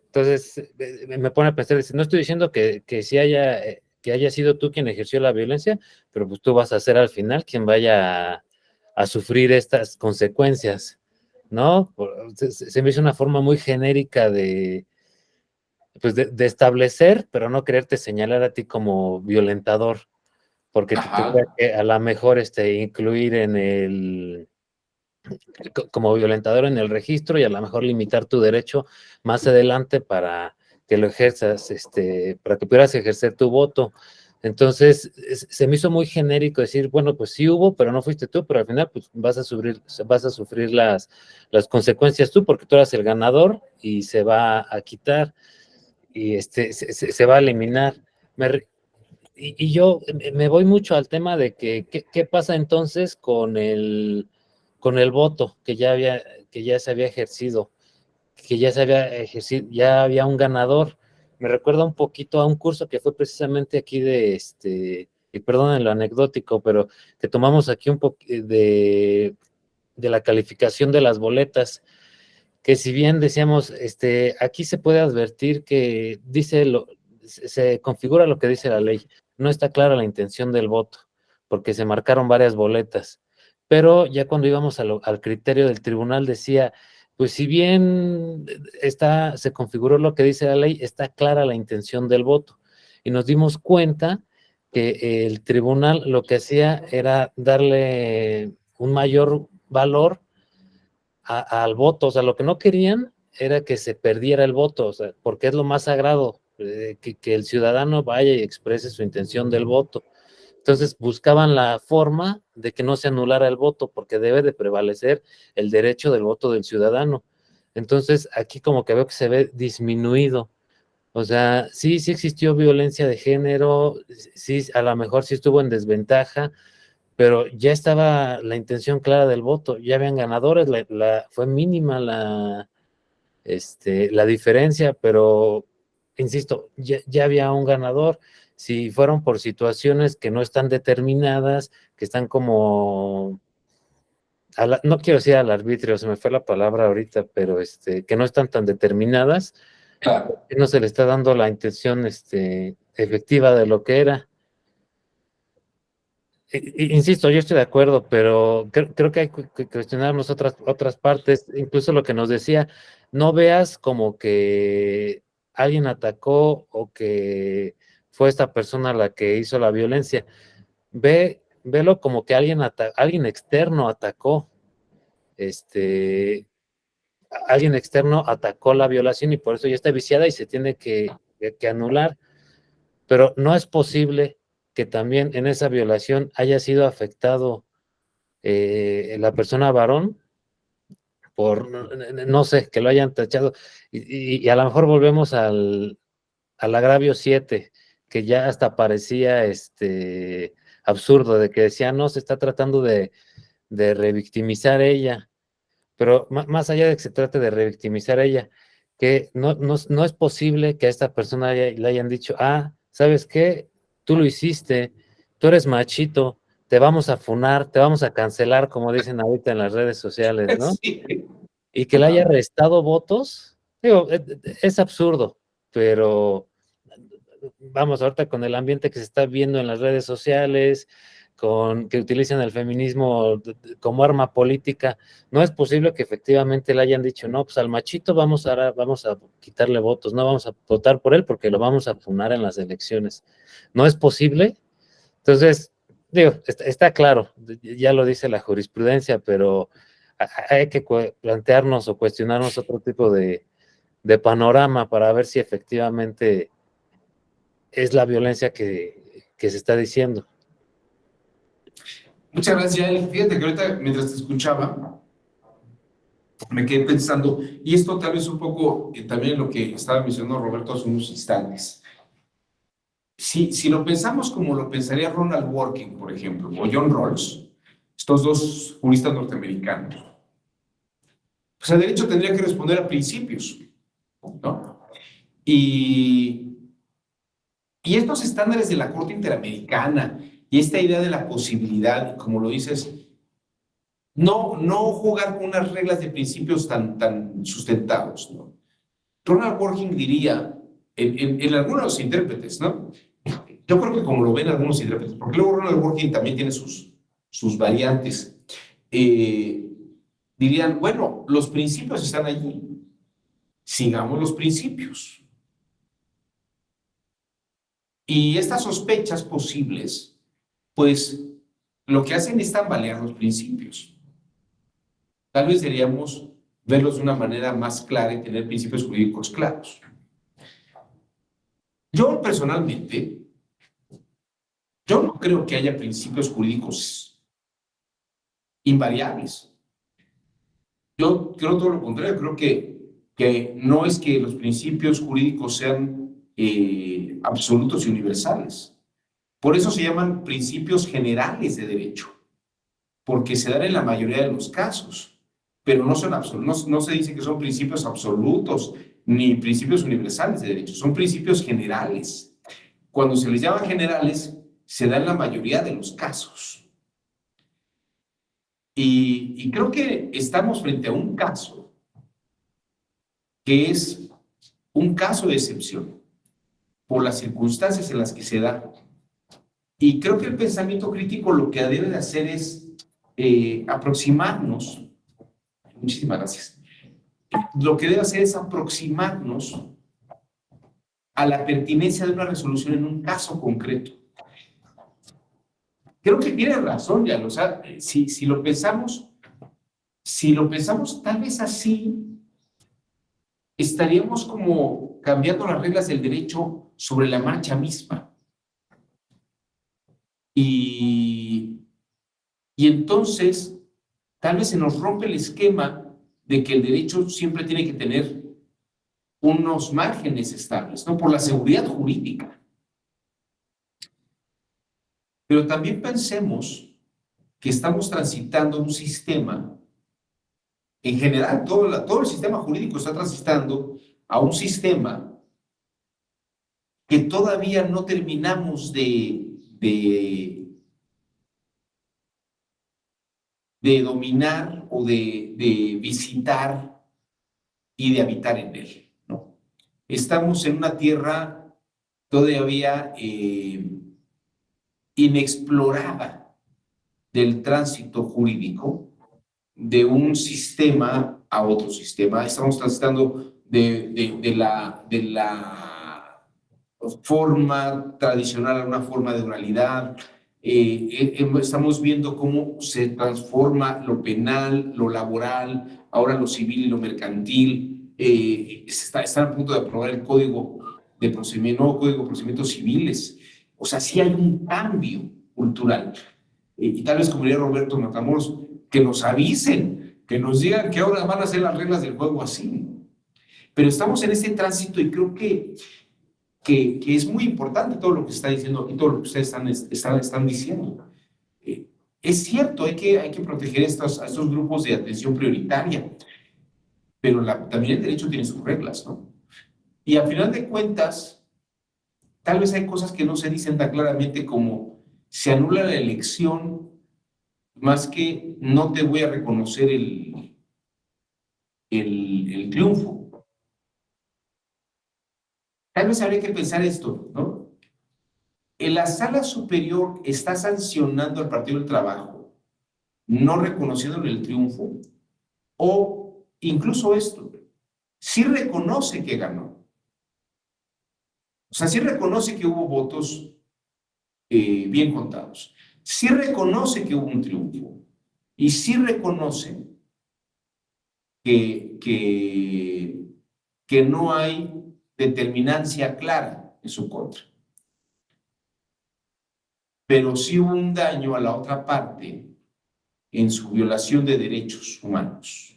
Entonces, me pone a pensar, no estoy diciendo que sí que haya sido tú quien ejerció la violencia, pero pues tú vas a ser al final quien vaya a sufrir estas consecuencias, ¿no? Se me hizo una forma muy genérica pues de establecer, pero no quererte señalar a ti como violentador, porque te tuviera que a lo mejor incluir como violentador en el registro y a lo mejor limitar tu derecho más adelante para que lo ejerzas, para que pudieras ejercer tu voto. Entonces, se me hizo muy genérico decir, bueno, pues sí hubo, pero no fuiste tú, pero al final pues vas a sufrir las consecuencias tú, porque tú eras el ganador y se va a quitar y se va a eliminar. Y yo me voy mucho al tema de qué pasa entonces con el voto que ya se había ejercido, ya había un ganador. Me recuerda un poquito a un curso que fue precisamente aquí y perdonen lo anecdótico, pero que tomamos aquí un poco de la calificación de las boletas, que si bien decíamos, aquí se puede advertir que se configura lo que dice la ley, no está clara la intención del voto, porque se marcaron varias boletas, pero ya cuando íbamos al criterio del tribunal decía, pues si bien se configuró lo que dice la ley, está clara la intención del voto, y nos dimos cuenta que el tribunal lo que hacía era darle un mayor valor al voto. O sea, lo que no querían era que se perdiera el voto, o sea, porque es lo más sagrado, que el ciudadano vaya y exprese su intención del voto. Entonces buscaban la forma de que no se anulara el voto, porque debe de prevalecer el derecho del voto del ciudadano. Entonces aquí como que veo que se ve disminuido. O sea, sí existió violencia de género, sí, a lo mejor sí estuvo en desventaja, pero ya estaba la intención clara del voto, ya habían ganadores, fue mínima la diferencia, pero insisto, ya había un ganador. Si fueron por situaciones que no están determinadas, que están como, no quiero decir al arbitrio, se me fue la palabra ahorita, pero que no están tan determinadas, Claro. no se le está dando la intención efectiva de lo que era. Insisto, yo estoy de acuerdo, pero creo que hay que cuestionarnos otras partes, incluso lo que nos decía, no veas como que alguien atacó o que fue esta persona la que hizo la violencia, velo como que alguien externo atacó, alguien externo atacó la violación y por eso ya está viciada y se tiene que anular. Pero no es posible que también en esa violación haya sido afectado la persona varón por, no sé, que lo hayan tachado. Y a lo mejor volvemos al agravio 7, que ya hasta parecía absurdo, de que decía, no, se está tratando de revictimizar ella. Pero más allá de que se trate de revictimizar a ella, que no es posible que a esta persona le hayan dicho, ¿sabes qué? Tú lo hiciste, tú eres machito, te vamos a funar, te vamos a cancelar, como dicen ahorita en las redes sociales, ¿no? Sí. Y que le haya restado votos, digo, es absurdo, pero vamos, ahorita con el ambiente que se está viendo en las redes sociales, que utilizan el feminismo como arma política, no es posible que efectivamente le hayan dicho, no, pues al machito vamos a quitarle votos, no vamos a votar por él porque lo vamos a funar en las elecciones. No es posible. Entonces, digo, está claro, ya lo dice la jurisprudencia, pero hay que plantearnos o cuestionarnos otro tipo de panorama para ver si efectivamente es la violencia que se está diciendo. Muchas gracias, Yael. Fíjate que ahorita, mientras te escuchaba, me quedé pensando, y esto tal vez un poco también lo que estaba mencionando Roberto hace unos instantes. Si lo pensamos como lo pensaría Ronald Working, por ejemplo, o John Rawls, estos dos juristas norteamericanos, pues el derecho tendría que responder a principios, ¿no? Y Y estos estándares de la Corte Interamericana y esta idea de la posibilidad, como lo dices, no jugar con unas reglas de principios tan sustentados, ¿no? Ronald Working diría, en algunos de los intérpretes, ¿no? Yo creo que como lo ven algunos intérpretes, porque luego Ronald Working también tiene sus variantes, dirían, bueno, los principios están allí, sigamos los principios. Y estas sospechas posibles, pues, lo que hacen es tambalear los principios. Tal vez deberíamos verlos de una manera más clara y tener principios jurídicos claros. Yo personalmente, yo no creo que haya principios jurídicos invariables. Yo creo todo lo contrario, creo que no es que los principios jurídicos sean absolutos y universales. Por eso se llaman principios generales de derecho, porque se dan en la mayoría de los casos, pero no son absolutos, no se dice que son principios absolutos ni principios universales de derecho, son principios generales. Cuando se les llama generales, se da en la mayoría de los casos. Y creo que estamos frente a un caso que es un caso de excepción por las circunstancias en las que se da. Y creo que el pensamiento crítico lo que debe de hacer es aproximarnos, muchísimas gracias, lo que debe hacer es aproximarnos a la pertinencia de una resolución en un caso concreto. Creo que tiene razón, ya, o sea, si lo pensamos tal vez así, estaríamos como cambiando las reglas del derecho sobre la marcha misma. Y entonces, tal vez se nos rompe el esquema de que el derecho siempre tiene que tener unos márgenes estables, ¿no? Por la seguridad jurídica. Pero también pensemos que estamos transitando un sistema, en general, todo el sistema jurídico está transitando a un sistema que todavía no terminamos de dominar o de visitar y de habitar en él, ¿no? Estamos en una tierra todavía inexplorada del tránsito jurídico de un sistema a otro sistema. Estamos transitando de la forma tradicional a una forma de oralidad. Estamos viendo cómo se transforma lo penal, lo laboral, ahora lo civil y lo mercantil. Están a punto de aprobar el código de procedimiento, nuevo código de procedimientos civiles. O sea, sí hay un cambio cultural. Y tal vez, como diría Roberto Matamoros, que nos avisen, que nos digan que ahora van a ser las reglas del juego así. Pero estamos en este tránsito y creo que es muy importante todo lo que se está diciendo y todo lo que ustedes están diciendo. Es cierto, hay que proteger a estos grupos de atención prioritaria, pero también el derecho tiene sus reglas, ¿no? Y al final de cuentas, tal vez hay cosas que no se dicen tan claramente como se anula la elección, más que no te voy a reconocer el triunfo. Tal vez habría que pensar esto, ¿no? En la sala superior está sancionando al Partido del Trabajo, no reconociéndole el triunfo, o incluso esto, sí reconoce que ganó. O sea, sí reconoce que hubo votos bien contados, sí reconoce que hubo un triunfo, y sí reconoce que no hay determinancia clara en su contra. Pero sí hubo un daño a la otra parte en su violación de derechos humanos.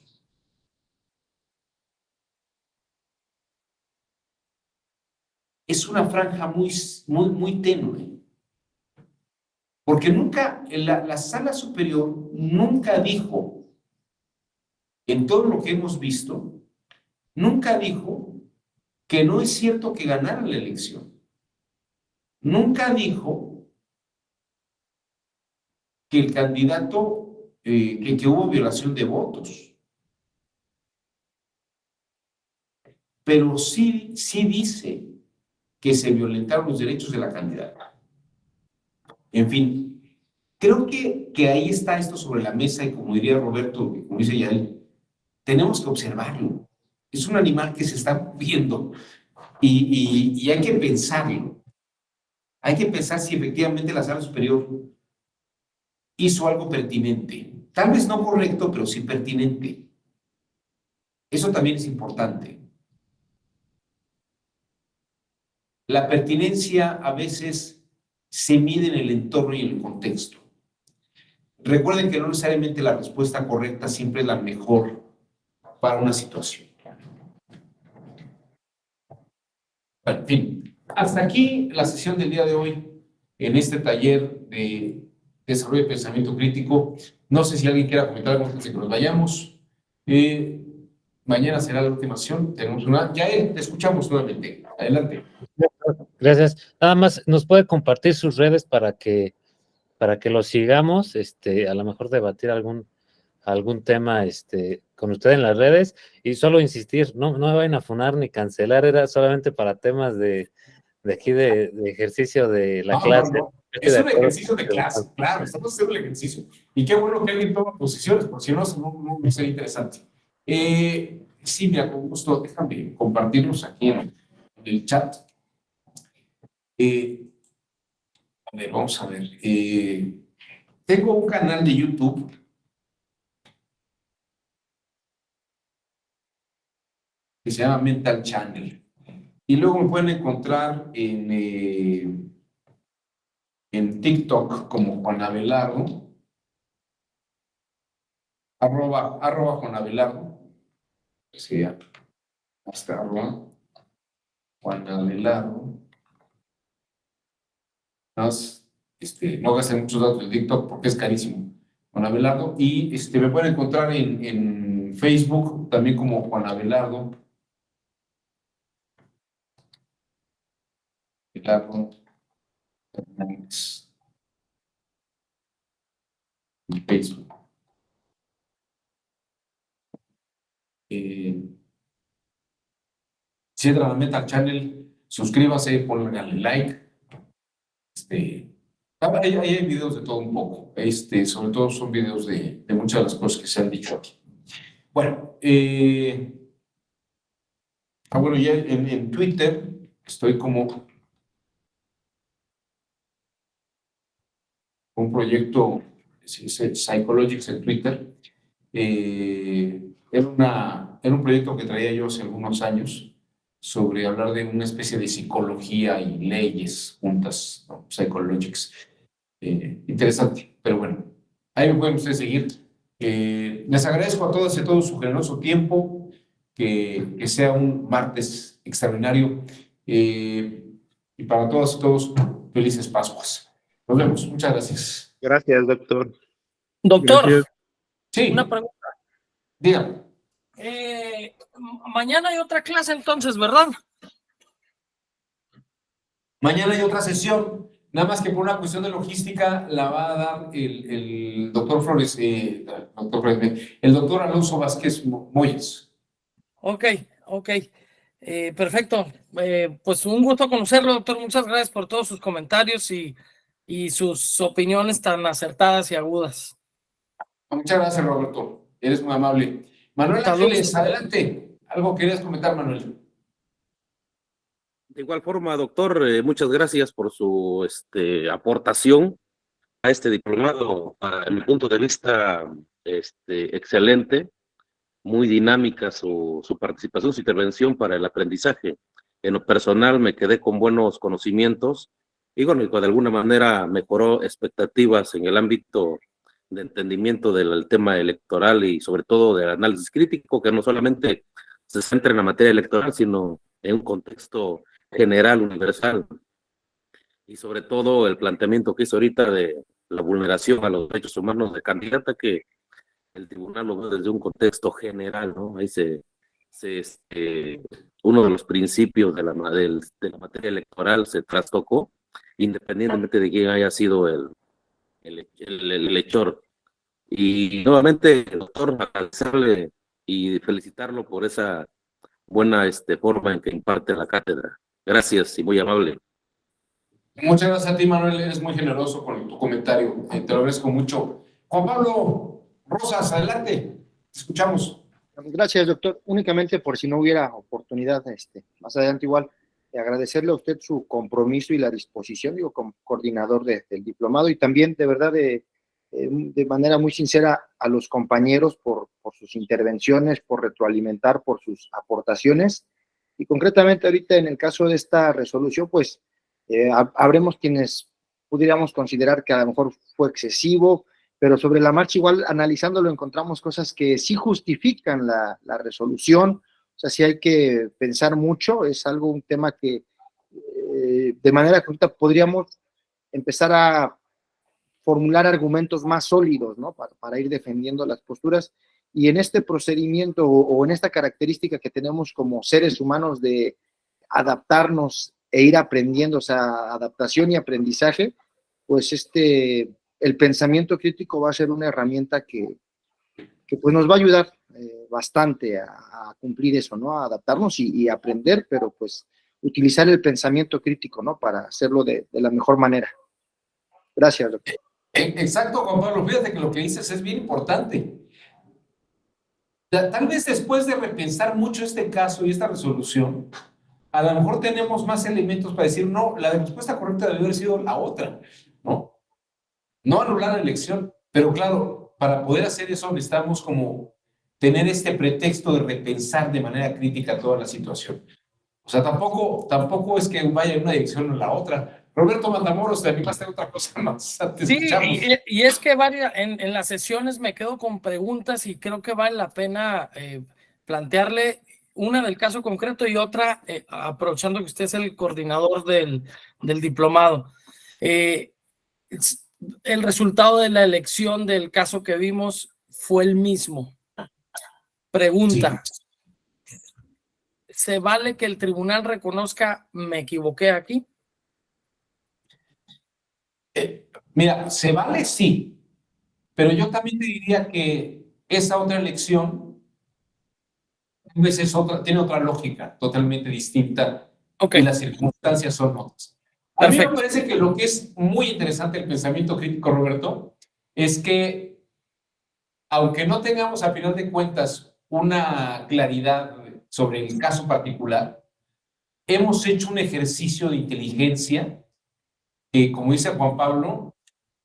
Es una franja muy tenue, porque nunca, la sala superior nunca dijo, en todo lo que hemos visto, nunca dijo que no es cierto que ganaran la elección. nunca dijo que el candidato, que hubo violación de votos, pero sí dice que se violentaron los derechos de la candidata. En fin, creo que ahí está esto sobre la mesa y como diría Roberto, como dice Yael, tenemos que observarlo. Es un animal que se está moviendo y hay que pensarlo. Hay que pensar si efectivamente la sala superior hizo algo pertinente. Tal vez no correcto, pero sí pertinente. Eso también es importante. La pertinencia a veces se mide en el entorno y en el contexto. Recuerden que no necesariamente la respuesta correcta siempre es la mejor para una situación. Bueno, en fin, hasta aquí la sesión del día de hoy en este taller de desarrollo de pensamiento crítico. No sé si alguien quiera comentar algo antes de que nos vayamos. Mañana será la última sesión. Tenemos una. Ya te escuchamos nuevamente. Adelante. Gracias. Nada más, ¿nos puede compartir sus redes para que lo sigamos? A lo mejor debatir algún tema con usted en las redes, y solo insistir, no me vayan a funar ni cancelar, era solamente para temas de aquí de ejercicio de la clase. No. Es un ejercicio de clase, claro, estamos haciendo el ejercicio. Y qué bueno que alguien toma posiciones, porque si no, no sería interesante. Sí, mira, con gusto, déjame compartirlos aquí en el chat. A ver, vamos a ver. Tengo un canal de YouTube que se llama Mental Channel. Y luego me pueden encontrar en TikTok como Juan Abelardo, arroba Juan Abelardo, que sea hasta arroba Juan Abelardo. No gasten muchos datos de TikTok porque es carísimo. Juan Abelardo. Y me pueden encontrar en Facebook también como Juan Abelardo. En Facebook. Si entran a Mental Channel, suscríbase, ponle like. Ahí hay videos de todo un poco. Sobre todo son videos de muchas de las cosas que se han dicho aquí. Bueno, bueno, ya en Twitter estoy como un proyecto, se dice Psychologics en Twitter. Era un proyecto que traía yo hace algunos años sobre hablar de una especie de psicología y leyes juntas, ¿no? Psychologics. Interesante, pero bueno, ahí me pueden ustedes seguir. Les agradezco a todas y a todos su generoso tiempo, que sea un martes extraordinario, y para todas y todos, felices Pascuas. Nos vemos, muchas gracias. Gracias, doctor. Doctor, Gracias. Sí, una pregunta. dígame. Mañana hay otra clase entonces, ¿verdad? Mañana hay otra sesión, nada más que por una cuestión de logística la va a dar el doctor Flores, el doctor Alonso Vázquez Moyes. Ok. Perfecto. Pues un gusto conocerlo, doctor. Muchas gracias por todos sus comentarios y sus opiniones tan acertadas y agudas. Muchas gracias, Roberto. Eres muy amable. Manuel Ángeles, adelante. ¿Algo querías comentar, Manuel? De igual forma, doctor, muchas gracias por su aportación a este diplomado. A mi punto de vista, excelente, muy dinámica su participación, su intervención para el aprendizaje. En lo personal me quedé con buenos conocimientos y bueno, de alguna manera mejoró expectativas en el ámbito de entendimiento del tema electoral y sobre todo del análisis crítico, que no solamente se centra en la materia electoral, sino en un contexto general, universal, y sobre todo el planteamiento que hizo ahorita de la vulneración a los derechos humanos de candidata, que el tribunal lo ve desde un contexto general, ¿no? Ahí uno de los principios de la materia electoral se trastocó independientemente de quién haya sido el hechor. Y nuevamente, doctor, agradecerle y felicitarlo por esa buena forma en que imparte la cátedra. Gracias y muy amable. Muchas gracias a ti, Manuel. Eres muy generoso con tu comentario. Te lo agradezco mucho. Juan Pablo Rosas, adelante. Te escuchamos. Gracias, doctor. Únicamente por si no hubiera oportunidad, más adelante igual, agradecerle a usted su compromiso y la disposición, digo, como coordinador del diplomado, y también de verdad de manera muy sincera a los compañeros por sus intervenciones, por retroalimentar, por sus aportaciones. Y concretamente ahorita en el caso de esta resolución, pues habremos quienes pudiéramos considerar que a lo mejor fue excesivo, pero sobre la marcha igual analizándolo encontramos cosas que sí justifican la resolución. O sea, sí hay que pensar mucho, es un tema que de manera concreta podríamos empezar a formular argumentos más sólidos, ¿no? Para ir defendiendo las posturas. Y en este procedimiento o en esta característica que tenemos como seres humanos de adaptarnos e ir aprendiendo, o sea, adaptación y aprendizaje, pues el pensamiento crítico va a ser una herramienta que pues nos va a ayudar bastante a cumplir eso, ¿no? A adaptarnos y aprender, pero pues utilizar el pensamiento crítico, ¿no? Para hacerlo de la mejor manera. Gracias, doctor. Exacto, Juan Pablo. Fíjate que lo que dices es bien importante. Tal vez después de repensar mucho este caso y esta resolución, a lo mejor tenemos más elementos para decir, no, la respuesta correcta debe haber sido la otra, ¿no? No anular la elección, pero claro, para poder hacer eso necesitamos como tener este pretexto de repensar de manera crítica toda la situación. O sea, tampoco es que vaya en una dirección o en la otra. Roberto Matamoros, te animaste a otra cosa más. Te Sí, escuchamos. y es que en las sesiones me quedo con preguntas y creo que vale la pena plantearle una del caso concreto y otra, aprovechando que usted es el coordinador del diplomado. El resultado de la elección del caso que vimos fue el mismo. Pregunta. Sí. ¿Se vale que el tribunal reconozca me equivoqué aquí? Mira, se vale sí, pero yo también te diría que esa otra elección a veces tiene otra lógica totalmente distinta y las circunstancias son otras. A mí me parece que lo que es muy interesante el pensamiento crítico, Roberto, es que aunque no tengamos a final de cuentas una claridad sobre el caso particular, hemos hecho un ejercicio de inteligencia que, como dice Juan Pablo,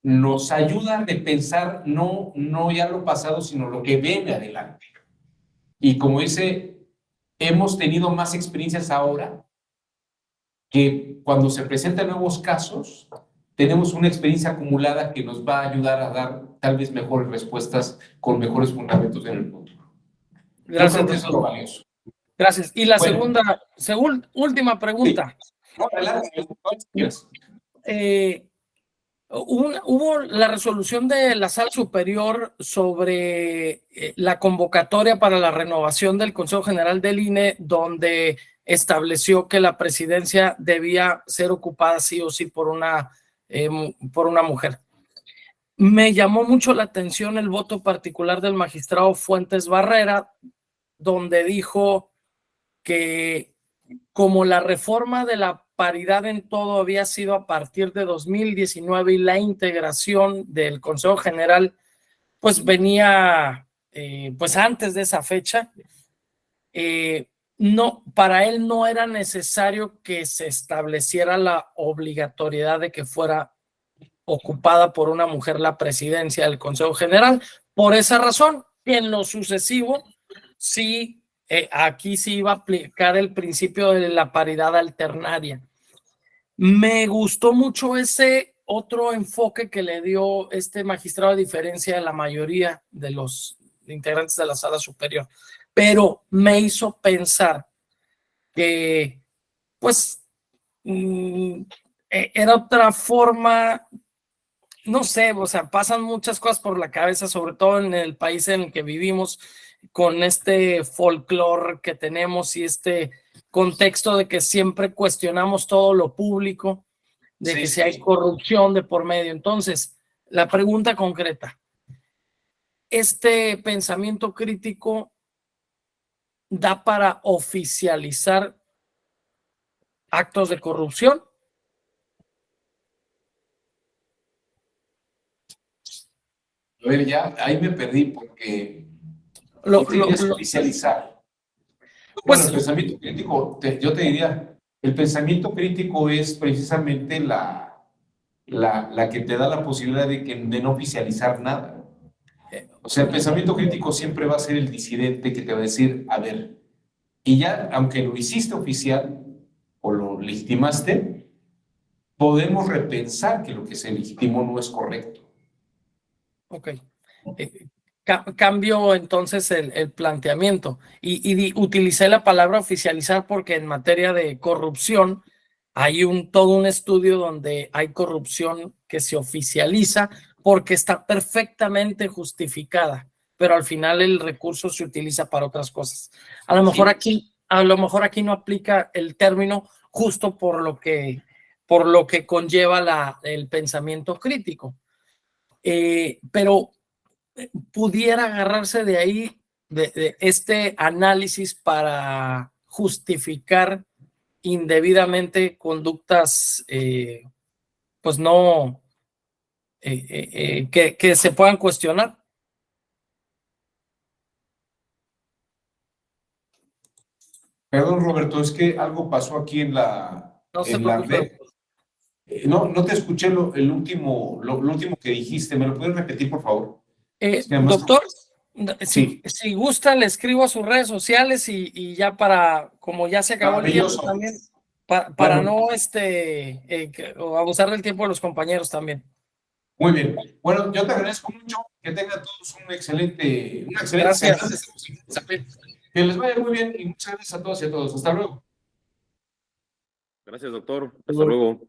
nos ayuda a repensar no ya lo pasado, sino lo que viene adelante. Y como dice, hemos tenido más experiencias ahora que cuando se presentan nuevos casos, tenemos una experiencia acumulada que nos va a ayudar a dar tal vez mejores respuestas con mejores fundamentos en el futuro. Gracias. Yo creo que eso es lo valioso. Gracias. Y la última pregunta. Sí. No, adelante. Hubo la resolución de la Sala Superior sobre la convocatoria para la renovación del Consejo General del INE, donde estableció que la presidencia debía ser ocupada sí o sí por una mujer. Me llamó mucho la atención el voto particular del magistrado Fuentes Barrera, donde dijo que como la reforma de la paridad en todo había sido a partir de 2019 y la integración del Consejo General pues venía pues antes de esa fecha, no, para él no era necesario que se estableciera la obligatoriedad de que fuera ocupada por una mujer la presidencia del Consejo General. Por esa razón, en lo sucesivo, sí, aquí sí iba a aplicar el principio de la paridad alternaria. Me gustó mucho ese otro enfoque que le dio este magistrado, a diferencia de la mayoría de los integrantes de la Sala Superior, pero me hizo pensar que, pues, era otra forma. No sé, o sea, pasan muchas cosas por la cabeza, sobre todo en el país en el que vivimos, con este folclore que tenemos y este contexto de que siempre cuestionamos todo lo público. de Sí, que si sí. hay corrupción de por medio. Entonces, la pregunta concreta, ¿este pensamiento crítico da para oficializar actos de corrupción? A ver, ya ahí me perdí porque Lo, ¿qué lo, querías lo, oficializar? Bueno, pues el pensamiento crítico, yo te diría, el pensamiento crítico es precisamente la que te da la posibilidad de no oficializar nada. O sea, el pensamiento crítico siempre va a ser el disidente que te va a decir, a ver, y ya, aunque lo hiciste oficial o lo legitimaste, podemos repensar que lo que se legitimó no es correcto. ok. Cambio entonces el planteamiento y utilicé la palabra oficializar porque en materia de corrupción hay todo un estudio donde hay corrupción que se oficializa porque está perfectamente justificada, pero al final el recurso se utiliza para otras cosas. A lo mejor aquí no aplica el término justo por lo que conlleva el pensamiento crítico. Pero pudiera agarrarse de ahí, de este análisis para justificar indebidamente conductas, pues no, que se puedan cuestionar. Perdón, Roberto, es que algo pasó aquí No se en la preocupe. red. No te escuché lo último que dijiste. ¿Me lo puedes repetir, por favor? Es que además- Doctor, Sí, si gusta, le escribo a sus redes sociales y ya como ya se acabó el tiempo maravilloso. también, para Bueno, no o abusar del tiempo de los compañeros también. muy bien. Bueno, yo te agradezco mucho. Que tengan todos una excelente Gracias. semana. Que les vaya muy bien y muchas gracias a todos y a todos. Hasta luego. Gracias, doctor. Hasta luego.